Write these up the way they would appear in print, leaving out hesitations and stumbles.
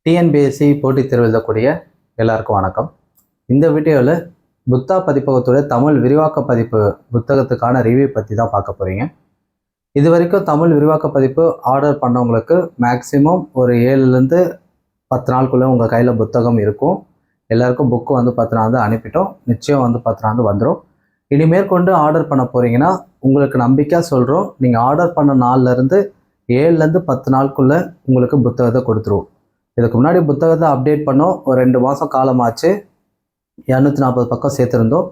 TNPSC போட்டித் தேர்வு எழுதக்கூடிய எல்லாருக்கும் வணக்கம். இந்த வீடியோவில் புத்தா பதிப்பகத்துடைய தமிழ் விரிவாக்க பதிப்பு புத்தகத்துக்கான ரிவ்யூ பற்றி தான் பார்க்க போகிறீங்க. இது வரைக்கும் தமிழ் விரிவாக்க பதிப்பு ஆர்டர் பண்ணவங்களுக்கு மேக்ஸிமம் ஒரு 7லேருந்து 10 நாளுக்குள்ளே உங்கள் கையில் புத்தகம் இருக்கும். எல்லாருக்கும் புக்கு 10 நாள் அனுப்பிட்டோம். நிச்சயம் 10 நாள் வந்துடும். இனி மேற்கொண்டு ஆர்டர் பண்ண போகிறீங்கன்னா உங்களுக்கு நம்பிக்கையாக சொல்கிறோம், நீங்கள் ஆர்டர் பண்ண நாள்லேருந்து 7லேருந்து 10 நாளுக்குள்ளே உங்களுக்கு புத்தகத்தை கொடுத்துருவோம். இதுக்கு முன்னாடி புத்தகத்தை அப்டேட் பண்ணோம், ஒரு 2 மாதம் காலமாச்சு. 240 பக்கம் சேர்த்துருந்தோம்.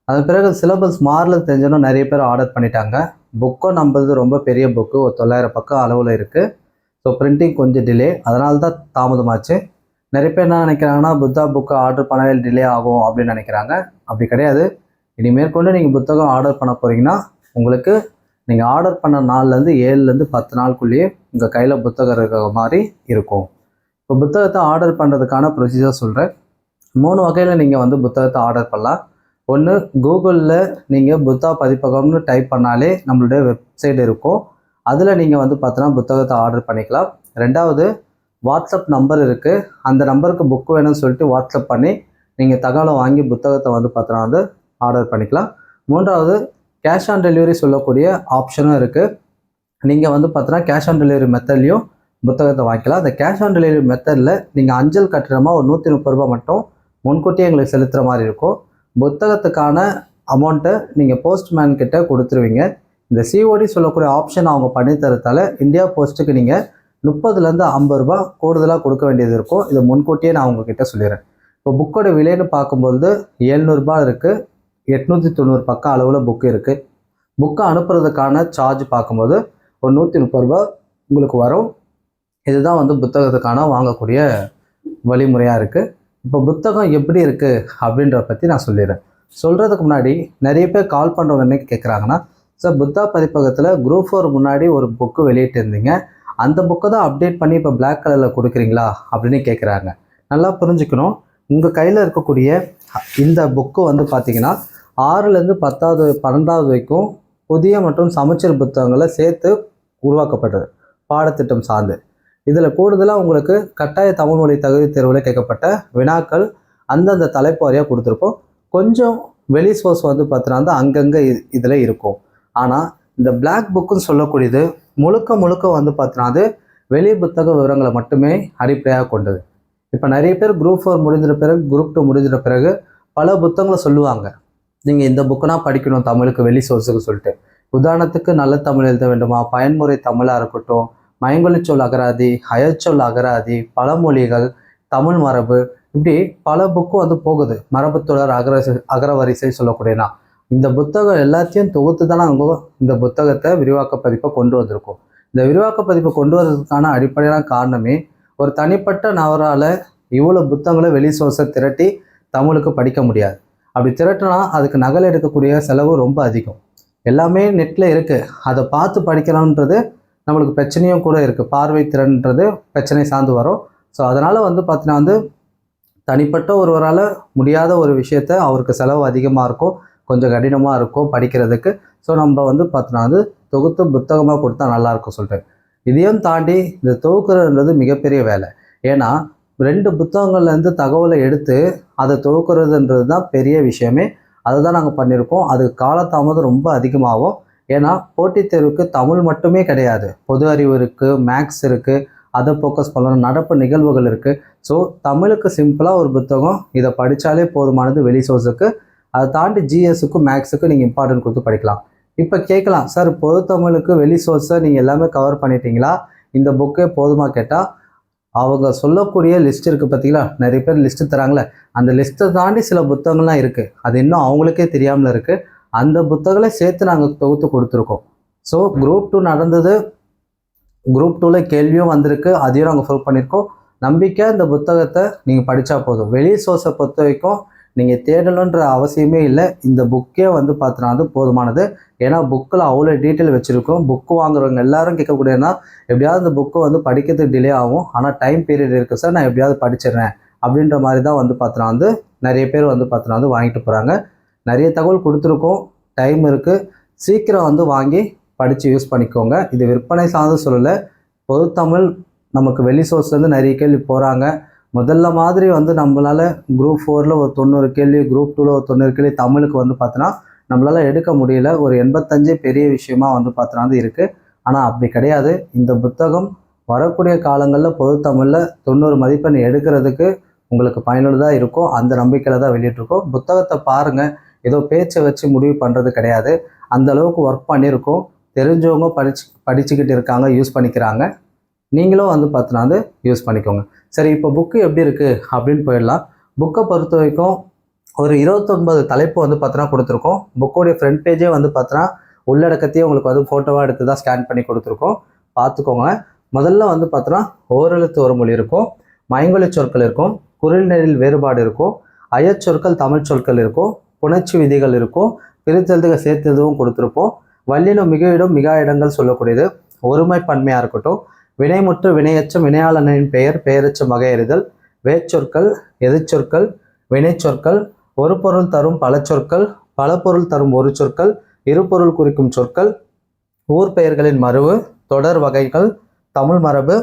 அதன் பிறகு சிலபஸ் மாறல தெரிஞ்சோன்னா நிறைய பேர் ஆர்டர் பண்ணிட்டாங்க. புக்கும் நம்மளது ரொம்ப பெரிய புக்கு, ஒரு 900 பக்கம் அளவில் இருக்குது. ஸோ பிரிண்டிங் கொஞ்சம் டிலே, அதனால தான் தாமதமாச்சு. நிறைய பேர் என்ன நினைக்கிறாங்கன்னா புத்தா புக்கு ஆர்டர் பண்ணவே டிலே ஆகும் அப்படின்னு நினைக்கிறாங்க. அப்படி கிடையாது. இனி மேற்கொண்டு நீங்கள் புத்தகம் ஆர்டர் பண்ண போகிறீங்கன்னா உங்களுக்கு நீங்கள் ஆர்டர் பண்ண நாள்லேருந்து 7லேருந்து 10 நாளுக்குள்ளேயே உங்கள் கையில் புத்தகம் இருக்கிற மாதிரி இருக்கும். இப்போ புத்தகத்தை ஆர்டர் பண்ணுறதுக்கான ப்ரொசீஜர் சொல்கிறேன். 3 வகையில் நீங்கள் புத்தகத்தை ஆர்டர் பண்ணலாம். ஒன்று, கூகுளில் நீங்கள் புத்தா பதிப்பகம்னு டைப் பண்ணாலே நம்மளுடைய வெப்சைட் இருக்கும். அதில் நீங்கள் பார்த்தீங்கன்னா புத்தகத்தை ஆர்டர் பண்ணிக்கலாம். 2வது, வாட்ஸ்அப் நம்பர் இருக்குது. அந்த நம்பருக்கு புக்கு வேணும்னு சொல்லிட்டு வாட்ஸ்அப் பண்ணி நீங்கள் தகவலை வாங்கி புத்தகத்தை பார்த்தீங்கன்னா ஆர்டர் பண்ணிக்கலாம். 3வது, கேஷ் ஆன் டெலிவரி சொல்லக்கூடிய ஆப்ஷனும் இருக்குது. நீங்கள் பார்த்தீங்கன்னா கேஷ் ஆன் டெலிவரி மெத்தட்லையும் புத்தகத்தை வாங்கிக்கலாம். அந்த கேஷ் ஆன் டெலிவரி மெத்தடில் நீங்கள் அஞ்சல் கட்டணமாக ஒரு 130 ரூபா மட்டும் முன்கூட்டியே எங்களுக்கு செலுத்துகிற மாதிரி இருக்கும். புத்தகத்துக்கான அமௌண்ட்டை நீங்கள் போஸ்ட்மேன் கிட்ட கொடுத்துருவீங்க. இந்த சிஓடி சொல்லக்கூடிய ஆப்ஷன் அவங்க பண்ணித்தரத்தால் இந்தியா போஸ்ட்டுக்கு நீங்கள் 30லேருந்து 50 ரூபா கூடுதலாக கொடுக்க வேண்டியது இருக்கும். இதை முன்கூட்டியே நான் உங்ககிட்ட சொல்லிடுறேன். இப்போ புக்கோட விலைன்னு பார்க்கும்போது 700 ரூபா இருக்குது. 890 பக்கம் அளவில் புக்கு இருக்குது. புக்கை அனுப்புறதுக்கான சார்ஜ் பார்க்கும்போது ஒரு 130 ரூபா உங்களுக்கு வரும். இதுதான் புத்தகத்துக்கான வாங்கக்கூடிய வழிமுறையாக இருக்குது. இப்போ புத்தகம் எப்படி இருக்குது அப்படின்றத பற்றி நான் சொல்லிடுறேன். சொல்கிறதுக்கு முன்னாடி நிறைய பேர் கால் பண்ணுறவங்க என்ன கேட்குறாங்கன்னா, சார் புத்தா பதிப்பகத்தில் குரூப் 4 முன்னாடி ஒரு புக்கு வெளியிட்டு இருந்தீங்க, அந்த புக்கை தான் அப்டேட் பண்ணி இப்போ பிளாக் கலரில் கொடுக்குறீங்களா அப்படின்னு கேட்குறாங்க. நல்லா புரிஞ்சுக்கணும். உங்கள் கையில் இருக்கக்கூடிய இந்த புக்கு பார்த்தீங்கன்னா 6லேருந்து 10வது 12வது வரைக்கும் புதிய மற்றும் சமச்சீர் புத்தகங்களை சேர்த்து உருவாக்கப்பட்டது, பாடத்திட்டம் சார்ந்து. இதில் கூடுதலாக உங்களுக்கு கட்டாய தமிழ் மொழி தகுதி தேர்வில் கேட்கப்பட்ட வினாக்கள் அந்தந்த தலைப்பு வாரியாக கொடுத்துருப்போம். கொஞ்சம் வெளி சோர்ஸ் பார்த்தீங்கன்னா அங்கங்கே இதில் இருக்கும். ஆனால் இந்த பிளாக் புக்குன்னு சொல்லக்கூடியது முழுக்க பார்த்தீங்கன்னா அது வெளி புத்தக விவரங்களை மட்டுமே அடிப்படையாக கொண்டது. இப்போ நிறைய பேர் குரூப் 4 முடிஞ்சிட பிறகு குரூப் 2 முடிஞ்சிட பிறகு பல புத்தகங்களை சொல்லுவாங்க, நீங்கள் இந்த புக்குனா படிக்கணும் தமிழுக்கு வெளி சோர்ஸுக்கு சொல்லிட்டு. உதாரணத்துக்கு நல்ல தமிழ் எழுத வேண்டுமா, பயன்முறை தமிழாக இருக்கட்டும், மயங்கொலிச்சொல் அகராதி, அயற்சொல் அகராதி, பழமொழிகள், தமிழ் மரபு, இப்படி பல புக்கு போகுது. மரபுத்தொடர் அகரவரிசை சொல்லக்கூடியனா இந்த புத்தகம் எல்லாத்தையும் தொகுத்து தானே அவங்க இந்த புத்தகத்தை விரிவாக்க பதிப்பை கொண்டு வந்திருக்கோம். இந்த விரிவாக்க பதிப்பை கொண்டு வர்றதுக்கான அடிப்படையான காரணமே ஒரு தனிப்பட்ட நபரால் இவ்வளோ புத்தகங்களை வெளி சோர்ஸை திரட்டி தமிழுக்கு படிக்க முடியாது. அப்படி திரட்டினா அதுக்கு நகல் எடுக்கக்கூடிய செலவு ரொம்ப அதிகம். எல்லாமே நெட்டில் இருக்குது, அதை பார்த்து படிக்கணுன்றது நம்மளுக்கு பிரச்சனையும் கூட இருக்குது. பார்வை திறன்றது பிரச்சனை சார்ந்து வரும். ஸோ அதனால் பார்த்தீங்கன்னா தனிப்பட்ட ஒருவரால் முடியாத ஒரு விஷயத்த அவருக்கு செலவு அதிகமாக இருக்கும், கொஞ்சம் கடினமாக இருக்கும் படிக்கிறதுக்கு. ஸோ நம்ம பார்த்தீங்கன்னா தொகுத்து புத்தகமாக கொடுத்தா நல்லாயிருக்கும் சொல்லிட்டு. இதையும் தாண்டி இந்த தொகுக்கிறதுன்றது மிகப்பெரிய வேலை. ஏன்னா 2 புத்தகங்கள்லேருந்து தகவலை எடுத்து அதை தொகுக்கிறதுன்றது தான் பெரிய விஷயமே. அதை தான் நாங்கள் பண்ணியிருக்கோம். அதுக்கு காலதாமதம் ரொம்ப அதிகமாகும். ஏன்னா போட்டித் தேர்வுக்கு தமிழ் மட்டுமே கிடையாது, பொது அறிவு இருக்குது, மேக்ஸ் இருக்குது, அதை ஃபோக்கஸ் பண்ணணும், நடப்பு நிகழ்வுகள் இருக்குது. ஸோ தமிழுக்கு சிம்பிளாக ஒரு புத்தகம், இதை படித்தாலே போதுமானது வெளி சோர்ஸுக்கு. அதை தாண்டி ஜிஎஸ்ஸுக்கும் மேக்ஸுக்கும் நீங்கள் இம்பார்ட்டன்ட் கொடுத்து படிக்கலாம். இப்போ கேட்கலாம், சார் பொது தமிழுக்கு வெளி சோர்ஸை நீங்கள் எல்லாமே கவர் பண்ணிட்டீங்களா, இந்த புக்கே போதுமா கேட்டால், அவங்க சொல்லக்கூடிய லிஸ்ட் இருக்குது பார்த்தீங்களா, நிறைய பேர் லிஸ்ட்டு தராங்களே, அந்த லிஸ்ட்டை தாண்டி சில புத்தகங்கள்லாம் இருக்குது, அது இன்னும் அவங்களுக்கே தெரியாமல் இருக்குது. அந்த புத்தகங்களை சேர்த்து நாங்கள் தொகுத்து கொடுத்துருக்கோம். ஸோ குரூப் 2 நடந்தது, குரூப் 2ல் கேள்வியும் வந்திருக்கு, அதையும் நாங்கள் ஃபில் பண்ணியிருக்கோம். நம்பிக்கை இந்த புத்தகத்தை நீங்கள் படித்தா போதும். வெளி சோர்ஸை பொறுத்த வரைக்கும் நீங்கள் தேடணுன்ற அவசியமே இல்லை. இந்த புக்கே பார்த்தீங்கன்னா போதுமானது. ஏன்னா புக்கில் அவ்வளோ டீட்டெயில் வச்சுருக்கோம். புக்கு வாங்குறவங்க எல்லாரும் கேட்கக்கூடியனா, எப்படியாவது இந்த புக்கு படிக்கிறதுக்கு டிலே ஆகும், ஆனால் டைம் பீரியட் இருக்குது சார், நான் எப்படியாவது படிச்சிடுறேன் அப்படின்ற மாதிரி தான் பார்த்தீங்கன்னா நிறைய பேர் பார்த்தீங்கன்னா வாங்கிட்டு போகிறாங்க. நிறைய தகவல் கொடுத்துருக்கோம், டைம் இருக்குது, சீக்கிரம் வாங்கி படித்து யூஸ் பண்ணிக்கோங்க. இது விற்பனை சார்ந்து சொல்லலை, பொதுத்தமிழ் நமக்கு வெளி சோர்ஸ்லேருந்து நிறைய கேள்வி போகிறாங்க. முதல்ல மாதிரி வந்து நம்மளால் குரூப் 4ல் ஒரு 90 கேள்வி, குரூப் 2ல் ஒரு 90 கேள்வி தமிழுக்கு வந்து பார்த்தோன்னா நம்மளால் எடுக்க முடியல. ஒரு 85 பெரிய விஷயமா வந்து பார்த்தோன்னா இருக்குது. ஆனால் அப்படி கிடையாது. இந்த புத்தகம் வரக்கூடிய காலங்களில் பொது தமிழில் 90 மதிப்பெண் எடுக்கிறதுக்கு உங்களுக்கு பயனுள்ளதாக இருக்கும். அந்த நம்பிக்கையில் தான் வெளியிட்டிருக்கோம். புத்தகத்தை பாருங்கள். ஏதோ பேச்சை வச்சு முடிவு பண்ணுறது கிடையாது. அந்த அளவுக்கு ஒர்க் பண்ணியிருக்கோம். தெரிஞ்சவங்க படிச்சுக்கிட்டு இருக்காங்க, யூஸ் பண்ணிக்கிறாங்க. நீங்களும் வந்து பார்த்தோன்னா யூஸ் பண்ணிக்கோங்க. சரி, இப்போ புக்கு எப்படி இருக்குது அப்படின்னு போயிடலாம். புக்கை பொறுத்த வரைக்கும் ஒரு 29 தலைப்பு வந்து பார்த்தோன்னா கொடுத்துருக்கோம். புக்கோடைய ஃப்ரண்ட் பேஜே வந்து பார்த்தோன்னா உள்ளடக்கத்தையும் உங்களுக்கு வந்து ஃபோட்டோவாக எடுத்து தான் ஸ்கேன் பண்ணி கொடுத்துருக்கோம். பார்த்துக்கோங்க. முதல்ல வந்து பார்த்தோன்னா ஓரெழுத்து ஒரு மொழி இருக்கும், மயங்கொலி சொற்கள் இருக்கும், குரில் நெறில் வேறுபாடு இருக்கும், அயச்சொற்கள் தமிழ் சொற்கள் இருக்கும், புணர்ச்சி விதிகள் இருக்கும், பிரித்தெழுதுக சேர்த்தெழுதுவும் கொடுத்துருப்போம். வல்லினம் மிகையிடம் மிகா இடங்கள் சொல்லக்கூடியது, ஒருமை பன்மையாக இருக்கட்டும், வினைமுற்று வினையச்சம் வினையாளனின் பெயர் பெயரச்சம் வகையறிதல், வேச்சொற்கள் எதிர்ச்சொற்கள் வினைச்சொற்கள், ஒரு பொருள் தரும் பல சொற்கள், பல பொருள் தரும் ஒரு சொற்கள், இரு பொருள் குறிக்கும் சொற்கள், ஊர் பெயர்களின் மரபு, தொடர் வகைகள், தமிழ் மரபு,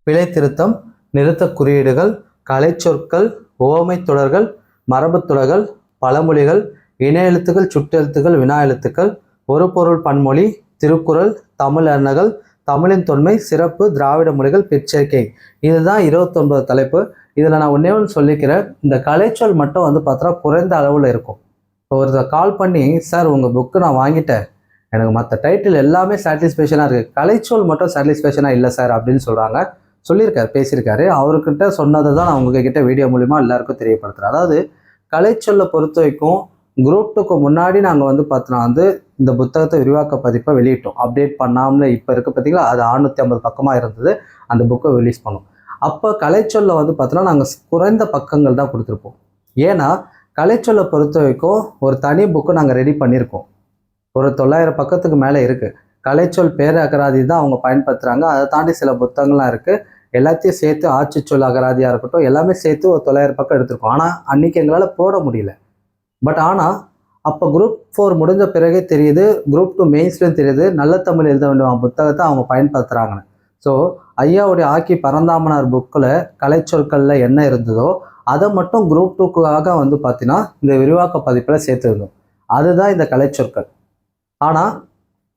பிழை திருத்தம், நிறுத்த குறியீடுகள், கலைச்சொற்கள், உவமை தொடர்கள், மரபு தொடர்கள், பழமொழிகள், இணை எழுத்துக்கள், சுட்டெழுத்துக்கள், வினா எழுத்துக்கள், ஒரு பொருள் பன்மொழி, திருக்குறள், தமிழ் எண்ணங்கள், தமிழின் தொன்மை, சிறப்பு, திராவிட மொழிகள், பிற்சேர்க்கை. இதுதான் 29 தலைப்பு. இதில் நான் ஒன்றே ஒன்று சொல்லிக்கிறேன். இந்த கலைச்சொல் மட்டும் வந்து பார்த்தோன்னா குறைந்த அளவில் இருக்கும். இப்போ ஒருத்தர் கால் பண்ணி, சார் உங்கள் புக்கு நான் வாங்கிட்டேன், எனக்கு மற்ற டைட்டில் எல்லாமே சாட்டிஸ்ஃபேக்ஷனாக இருக்குது, கலைச்சொல் மட்டும் சாட்டிஸ்ஃபேக்ஷனாக இல்லை சார் அப்படின்னு சொல்கிறாங்க. சொல்லியிருக்காரு, பேசியிருக்காரு. அவர்கிட்ட சொன்னதை தான் நான் உங்ககிட்ட வீடியோ மூலிமா எல்லாருக்கும் தெரியப்படுத்துகிறேன். அதாவது கலைச்சொல்லை பொறுத்த வரைக்கும் குரூப் 2க்கு முன்னாடி நாங்கள் வந்து பார்த்தோன்னா இந்த புத்தகத்தை விரிவாக்க பதிப்பை வெளியிட்டோம். அப்டேட் பண்ணாமல் இப்போ இருக்க பார்த்தீங்களா, அது 650 பக்கமாக இருந்தது. அந்த புக்கை ரிலீஸ் பண்ணோம். அப்போ கலைச்சொல்லை வந்து பார்த்தோன்னா நாங்கள் குறைந்த பக்கங்கள் தான் கொடுத்துருப்போம். ஏன்னா கலைச்சொல்லை பொறுத்த வரைக்கும் ஒரு தனி புக்கு நாங்கள் ரெடி பண்ணியிருக்கோம். ஒரு 900 பக்கத்துக்கு மேலே இருக்குது. கலைச்சொல் பேர் அகராதி தான் அவங்க பயன்படுத்துகிறாங்க. அதை தாண்டி சில புத்தகங்கள்லாம் இருக்குது. எல்லாத்தையும் சேர்த்து ஆட்சிச்சொல் அகராதியாக இருக்கட்டும் எல்லாமே சேர்த்து ஒரு 900 பக்கம் எடுத்திருக்கோம். ஆனால் அன்றைக்கி எங்களால் போட முடியல. பட் ஆனால் அப்போ குரூப் 4 முடிஞ்ச பிறகே தெரியுது, குரூப் 2 மெயின்ஸ்லையும் தெரியுது, நல்ல தமிழ் எழுத வேண்டிய புத்தகத்தை அவங்க பயன்படுத்துகிறாங்கன்னு. ஸோ ஐயாவுடைய ஆக்கி பரந்தாமனார் புக்கில் கலைச்சொற்களில் என்ன இருந்ததோ அதை மட்டும் குரூப் 2க்காக வந்து பார்த்தீங்கன்னா இந்த விரிவாக்க பதிப்பில் சேர்த்துருந்தோம். அதுதான் இந்த கலைச்சொற்கள். ஆனால்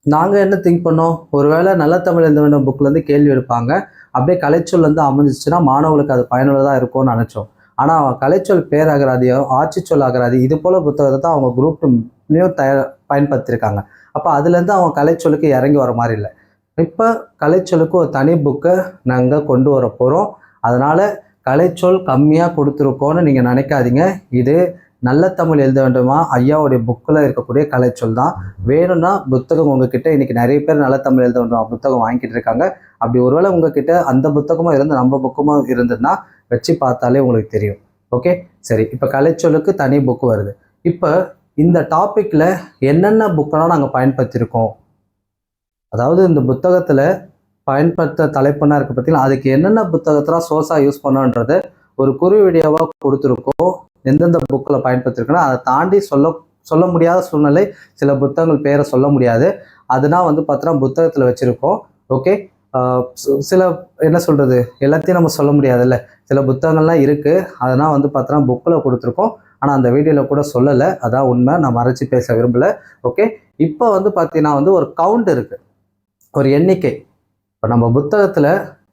நாங்கள் என்ன திங்க் பண்ணோம், ஒருவேளை நல்ல தமிழ் எழுத வேண்டிய புக்கிலேருந்து கேள்வி எடுப்பாங்க, அப்படியே கலைச்சொல் வந்து அமைஞ்சிச்சுன்னா மாணவர்களுக்கு அது பயனுள்ளதாக இருக்கும்னு நினச்சோம். ஆனால் அவன் கலைச்சொல் பேரகராதியோ ஆட்சிச்சொல் அகராதி இது போல் புத்தகத்தை தான் அவங்க குரூப் 2லையும் பயன்படுத்தியிருக்காங்க. அப்போ அதுலேருந்து அவங்க கலைச்சொலுக்கு இறங்கி வர மாதிரி இல்லை. இப்போ கலைச்சொலுக்கு ஒரு தனி புக்கை நாங்கள் கொண்டு வர போகிறோம். அதனால் கலைச்சொல் கம்மியாக கொடுத்துருக்கோன்னு நீங்கள் நினைக்காதீங்க. இது நல்ல தமிழ் எழுத வேண்டுமா ஐயாவுடைய புக்கில் இருக்கக்கூடிய கலைச்சொல் தான். வேணும்னா புத்தகம் உங்ககிட்ட இன்றைக்கி நிறைய பேர் நல்ல தமிழ் எழுத வேண்டுமா புத்தகம் வாங்கிட்டு இருக்காங்க. அப்படி ஒருவேளை உங்ககிட்ட அந்த புத்தகமும் இருந்து நம்ம புக்கமும் இருந்ததுன்னா வச்சு பார்த்தாலே உங்களுக்கு தெரியும். ஓகே, சரி. இப்போ கலைச்சொலுக்கு தனி புக்கு வருது. இப்போ இந்த டாப்பிக்கில் என்னென்ன புக்கெல்லாம் நாங்கள் பயன்படுத்தியிருக்கோம், அதாவது இந்த புத்தகத்தில் பயன்படுத்த தலைப்புனா இருக்குது பார்த்தீங்கன்னா, அதுக்கு என்னென்ன புத்தகத்தெல்லாம் சோர்ஸாக யூஸ் பண்ணோன்றது ஒரு குறு வீடியோவாக கொடுத்துருக்கோம். எந்தெந்த புக்கில் பயன்படுத்திருக்கோன்னா அதை தாண்டி சொல்ல முடியாத சூழ்நிலை, சில புத்தகங்கள் பேரை சொல்ல முடியாது, அதனால் வந்து பார்த்தோன்னா புத்தகத்தில் வச்சுருக்கோம். ஓகே, சில என்ன சொல்கிறது எல்லாத்தையும் நம்ம சொல்ல முடியாதுல்ல, சில புத்தகங்கள்லாம் இருக்குது, அதனால் வந்து பார்த்தோன்னா புக்கில் கொடுத்துருக்கோம். ஆனால் அந்த வீடியோவில் கூட சொல்லலை, அதான் உண்மை, நான் மறைச்சி பேச விரும்பலை. ஓகே, இப்போ வந்து பார்த்தீங்கன்னா ஒரு கவுண்ட் இருக்குது, ஒரு எண்ணிக்கை. இப்போ நம்ம புத்தகத்தில்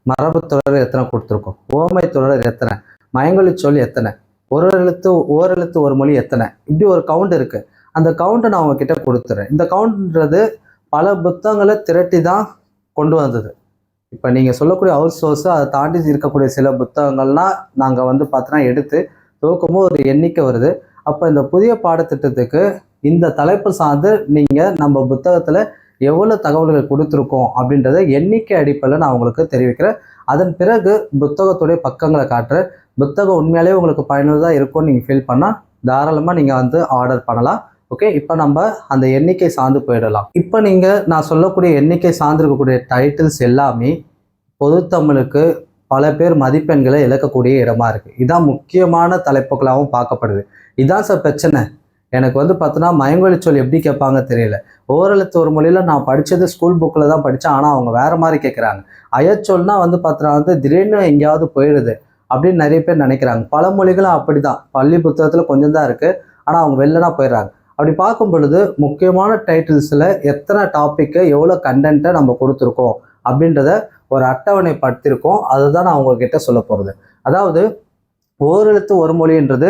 மரபு தொடர் எத்தனை கொடுத்துருக்கோம், ஓமை தொடர் எத்தனை, மயங்கொலி சொல் எத்தனை, ஓரெழுத்து ஒரு மொழி எத்தனை, இப்படி ஒரு கவுண்ட் இருக்குது. அந்த கவுண்ட்டை நான் உங்ககிட்ட கொடுத்துறேன். இந்த கவுண்ட்ன்றது பல புத்தகங்களை திரட்டி தான் கொண்டு வந்தது. இப்போ நீங்கள் சொல்லக்கூடிய அவுட் சோர்ஸு அதை தாண்டி இருக்கக்கூடிய சில புத்தகங்கள்லாம் நாங்கள் வந்து பார்த்தோன்னா எடுத்து துவக்கும்போது ஒரு எண்ணிக்கை வருது. அப்போ இந்த புதிய பாடத்திட்டத்துக்கு இந்த தலைப்பு சார்ந்து நீங்கள் நம்ம புத்தகத்தில் எவ்வளோ தகவல்கள் கொடுத்துருக்கோம் அப்படின்றத எண்ணிக்கை அடிப்படையில் நான் உங்களுக்கு தெரிவிக்கிறேன். அதன் பிறகு புத்தகத்துடைய பக்கங்களை காட்டுறேன். புத்தகம் உண்மையாலே உங்களுக்கு பயனுள்ளதாக இருக்கும்னு நீங்கள் ஃபீல் பண்ணால் தாராளமாக நீங்கள் வந்து ஆர்டர் பண்ணலாம். ஓகே, இப்போ நம்ம அந்த எண்ணிக்கை சார்ந்து போயிடலாம். இப்போ நீங்கள் நான் சொல்லக்கூடிய எண்ணிக்கை சார்ந்திருக்கக்கூடிய டைட்டில்ஸ் எல்லாமே பொது தமிழுக்கு பல பேர் மதிப்பெண்களை இழக்கக்கூடிய இடமா இருக்குது. இதான் முக்கியமான தலைப்புகளாகவும் பார்க்கப்படுது. இதான் சார் பிரச்சனை, எனக்கு வந்து பார்த்தோன்னா மயங்கொலி சொல் எப்படி கேட்பாங்க தெரியல. ஓரெழுத்து ஒரு மொழியில் நான் படித்தது ஸ்கூல் புக்கில் தான் படித்தேன். ஆனால் அவங்க வேறு மாதிரி கேட்குறாங்க. அயச்சொல்னா வந்து பார்த்தோன்னா வந்து திடீர்னு எங்கேயாவது போயிடுது அப்படின்னு நிறைய பேர் நினைக்கிறாங்க. பல மொழிகளும் அப்படி தான். பள்ளி புத்தகத்தில் கொஞ்சம் தான் இருக்குது. ஆனால் அவங்க வெளிலனா போயிடுறாங்க. அப்படி பார்க்கும் பொழுது முக்கியமான டைட்டில்ஸில் எத்தனை டாப்பிக்கு எவ்வளோ கண்டென்ட்டை நம்ம கொடுத்துருக்கோம் அப்படின்றத ஒரு அட்டவணை படுத்திருக்கோம். அதுதான் நான் உங்ககிட்ட சொல்ல போகிறது. அதாவது ஓரெழுத்து ஒரு மொழின்றது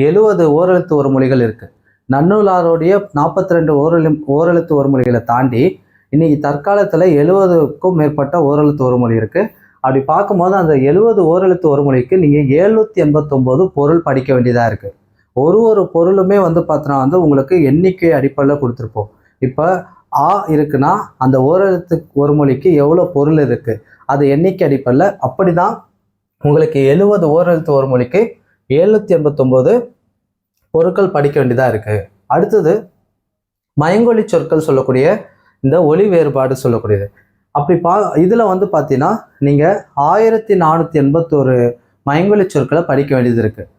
70 ஓரெழுத்து ஒரு மொழிகள் இருக்குது. நன்னூலாருடைய 42 ஓரெழுத்து ஒரு மொழிகளை தாண்டி இன்னைக்கு தற்காலத்தில் 70க்கும் மேற்பட்ட ஓரெழுத்து ஒரு மொழி இருக்குது. அப்படி பார்க்கும்போது அந்த 70 ஓரெழுத்து ஒரு மொழிக்கு நீங்கள் 789 பொருள் படிக்க வேண்டியதாக இருக்குது. ஒரு பொருளுமே வந்து பார்த்தோன்னா வந்து உங்களுக்கு எண்ணிக்கை அடிப்படையில் கொடுத்துருப்போம். இப்போ ஆ இருக்குன்னா அந்த ஓரெழுத்து ஒரு மொழிக்கு எவ்வளோ பொருள் இருக்குது அது எண்ணிக்கை அடிப்படையில். அப்படி தான் உங்களுக்கு 70 ஓரெழுத்து ஒரு மொழிக்கு 789 பொருட்கள் படிக்க வேண்டியதாக இருக்குது. அடுத்தது மயங்கொலி சொற்கள் சொல்லக்கூடிய இந்த ஒலி வேறுபாடு சொல்லக்கூடியது. அப்படி இதில் வந்து பார்த்தீங்கன்னா நீங்கள் 1481 மயங்கொலி சொற்களை படிக்க வேண்டியது இருக்குது.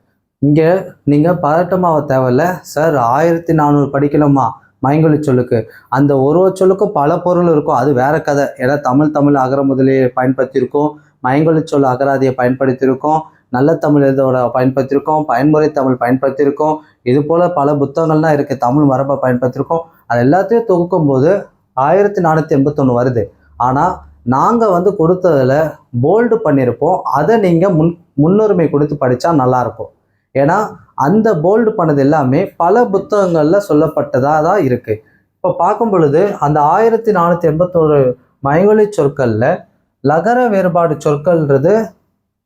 இங்கே நீங்கள் பதட்டமாக தேவையில்ல. சார் 1400 படிக்கணுமா மயங்கொலி சொல்லுக்கு? அந்த ஒரு சொல்லுக்கும் பல பொருள் இருக்கும். அது வேற கதை. ஏன்னா தமிழ் அகர முதலியை பயன்படுத்தியிருக்கோம், மயங்கொலி சொல் அகராதியை பயன்படுத்தியிருக்கோம், நல்ல தமிழ் இதோட பயன்படுத்தியிருக்கோம், பயன்முறை தமிழ் பயன்படுத்தியிருக்கோம். இது போல் பல புத்தகங்கள்லாம் இருக்குது. தமிழ் மரபை பயன்படுத்தியிருக்கோம். அது எல்லாத்தையும் தொகுக்கும் போது 1481 வருது. ஆனால் நாங்கள் வந்து கொடுத்ததில் போல்டு பண்ணியிருப்போம். அதை நீங்கள் முன்னுரிமை கொடுத்து படித்தா நல்லாயிருக்கும். ஏன்னா அந்த போல்டு பண்ணது எல்லாமே பல புத்தகங்களில் சொல்லப்பட்டதாக தான் இருக்குது. இப்போ பார்க்கும் பொழுது அந்த 1481 மயங்கொலி சொற்களில் லகர வேறுபாடு சொற்கள்ன்றது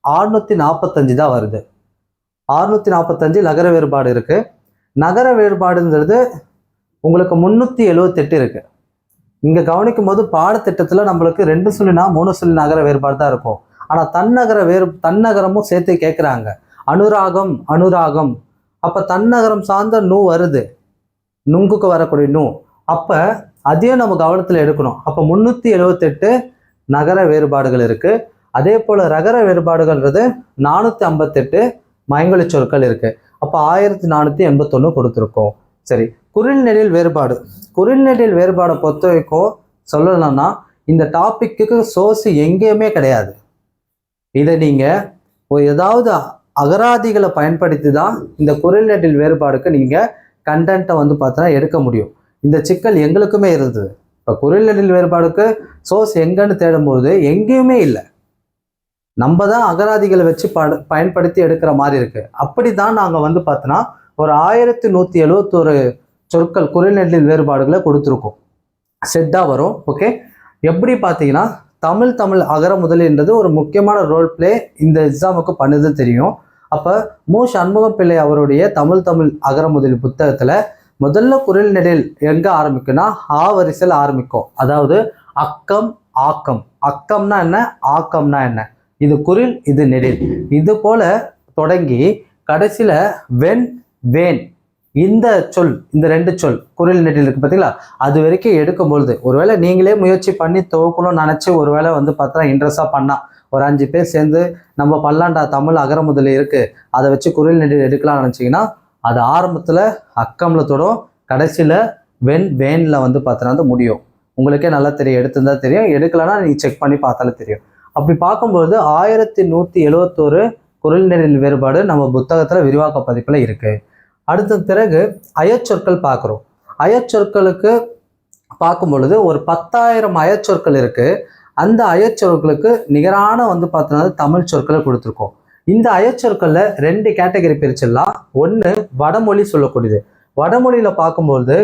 645 தான் வருது. 645 லகர வேறுபாடு இருக்குது. நகர வேறுபாடுங்கிறது உங்களுக்கு 378 இருக்குது. இங்கே கவனிக்கும் போது பாடத்திட்டத்தில் நம்மளுக்கு 2 சொல்லினா 3 சொல்லி நகர வேறுபாடு தான் இருக்கும். ஆனால் தன்னகரமும் சேர்த்து கேட்குறாங்க. அனுராகம் அப்போ தன்னகரம் சார்ந்த நூ வருது, நுங்குக்கு வரக்கூடிய நூ. அப்போ அதையும் நம்ம கவனத்தில் எடுக்கணும். அப்போ 378 நகர வேறுபாடுகள் இருக்குது. அதே போல் ரகர வேறுபாடுகள்ன்றது 458 மயங்கொலி சொற்கள் இருக்குது. அப்போ 1481 கொடுத்துருக்கோம். சரி, குரில் நெடில் வேறுபாடை பொறுத்த வரைக்கும் சொல்லணும்னா இந்த டாப்பிக்கு சோர்ஸ் எங்கேயுமே கிடையாது. இதை நீங்கள் ஏதாவது அகராதிகளை பயன்படுத்தி தான் இந்த குரில் நெடில் வேறுபாடுக்கு நீங்கள் கண்டென்ட்டை வந்து பார்த்தா எடுக்க முடியும். இந்த சிக்கல் எங்களுக்குமே இருந்தது. இப்போ குரில் நெடில் வேறுபாடுக்கு சோர்ஸ் எங்கன்னு தேடும்போது எங்கேயுமே இல்லை. நம்ம தான் அகராதிகளை வச்சு பயன்படுத்தி எடுக்கிற மாதிரி இருக்குது. அப்படி தான் நாங்கள் வந்து பார்த்தோன்னா ஒரு 1171 சொற்கள் குரில் நெடில் வேறுபாடுகளை கொடுத்துருக்கோம். செட்டாக வரும். ஓகே, எப்படி பார்த்தீங்கன்னா தமிழ் அகர முதலின்றது ஒரு முக்கியமான ரோல் பிளே இந்த எக்ஸாமுக்கு பண்ணுது தெரியும். அப்போ மு. சண்முகம் பிள்ளை அவருடைய தமிழ் அகர முதலி புத்தகத்தில் முதல்ல குரில் நெடில் எங்கே ஆரம்பிக்குன்னா ஆ வரிசையில் ஆரம்பிக்கும். அதாவது அக்கம் ஆக்கம். அக்கம்னா என்ன, ஆக்கம்னா என்ன, இது குரில் இது நெடில். இது போல தொடங்கி கடைசியில் வெண் வேன் இந்த சொல், இந்த 2 சொல் குரில் நெடில் இருக்கு பார்த்தீங்களா, அது வரைக்கும் எடுக்கும் பொழுது ஒருவேளை நீங்களே முயற்சி பண்ணி துவக்கணும்னு நினச்சி ஒருவேளை வந்து பார்த்தா இன்ட்ரெஸ்டாக பண்ணால் ஒரு 5 பேர் சேர்ந்து நம்ம பல்லாண்டா தமிழ் அகர முதலி இருக்குது அதை வச்சு குரில் நெடில் எடுக்கலாம்னு நினச்சிங்கன்னா அது ஆரம்பத்தில் அக்கமில் தொடும், கடைசியில் வேனில் வந்து பார்த்தோன்னா வந்து முடியும். உங்களுக்கே நல்லா தெரியும். எடுத்துருந்தா தெரியும், எடுக்கலைன்னா நீங்கள் செக் பண்ணி பார்த்தாலே தெரியும். அப்படி பார்க்கும்போது 1171 குரில் நெடில் வேறுபாடு நம்ம புத்தகத்தில் விரிவாக்க பதிப்பில் இருக்குது. அடுத்த பிறகு அயச்சொற்கள் பார்க்குறோம். அயச்சொற்களுக்கு பார்க்கும் பொழுது ஒரு 10,000 அயச்சொற்கள் இருக்குது. அந்த அயச்சொற்களுக்கு நிகரான வந்து பார்த்தோன்னா தமிழ் சொற்களை கொடுத்துருக்கோம். இந்த அயச்சொற்களில் 2 கேட்டகரி பிரிச்சிடலாம். ஒன்று வடமொழி சொல்லக்கூடியது. வடமொழியில் பார்க்கும்போது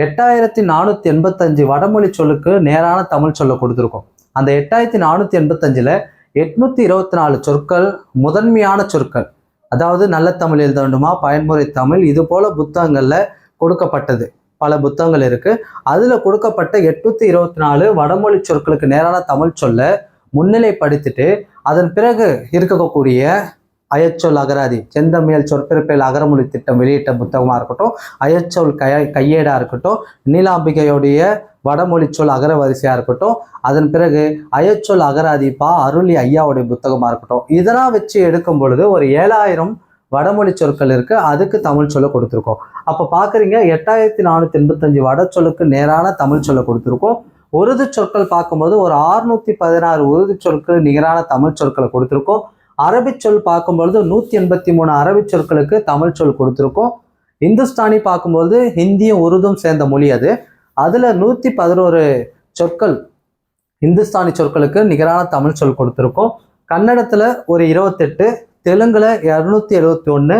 8485 வடமொழி சொல்லுக்கு நேரான தமிழ் சொல்ல கொடுத்துருக்கோம். அந்த 8485ல் 824 சொற்கள் முதன்மையான சொற்கள், அதாவது நல்ல தமிழ் எழுத வேண்டுமா, பயன்முறை தமிழ், இது போல புத்தகங்களில் கொடுக்கப்பட்டது. பல புத்தகங்கள் இருக்குது. அதில் கொடுக்கப்பட்ட 824 வடமொழி சொற்களுக்கு நேரான தமிழ் சொல்ல முன்னிலைப்படுத்திட்டு அதன் பிறகு இருக்கக்கூடிய அயச்சொல் அகராதி, செந்தமிழ் சொற்பிறப்பியல் அகரமொழி திட்டம் வெளியிட்ட புத்தகமாக இருக்கட்டும், அயச்சொல் கையேடாக இருக்கட்டும், நீலாம்பிகையுடைய வடமொழி சொல் அகர வரிசையாக இருக்கட்டும், அதன் பிறகு அயச்சொல் அகராதி அருளி ஐயாவுடைய புத்தகமாக இருக்கட்டும், இதெல்லாம் வச்சு எடுக்கும் பொழுது ஒரு 7000 வடமொழி சொற்கள் இருக்கு, அதுக்கு தமிழ் சொல்ல கொடுத்துருக்கோம். அப்போ பார்க்குறீங்க 8485 வட சொல்லுக்கு நேரான தமிழ் சொல்ல கொடுத்துருக்கோம். உருது சொற்கள் பார்க்கும்போது ஒரு 616 உருது சொற்கள் நிகரான தமிழ் சொற்களை கொடுத்துருக்கோம். அரபி சொல் பார்க்கும்பொழுது 183 அரபி சொற்களுக்கு தமிழ் சொல் கொடுத்துருக்கோம். இந்துஸ்தானி பார்க்கும்போது ஹிந்தியும் உருதும் சேர்ந்த மொழி அது. அதில் 111 சொற்கள் இந்துஸ்தானி சொற்களுக்கு நிகரான தமிழ் சொல் கொடுத்துருக்கோம். கன்னடத்தில் ஒரு 28, தெலுங்குல 271,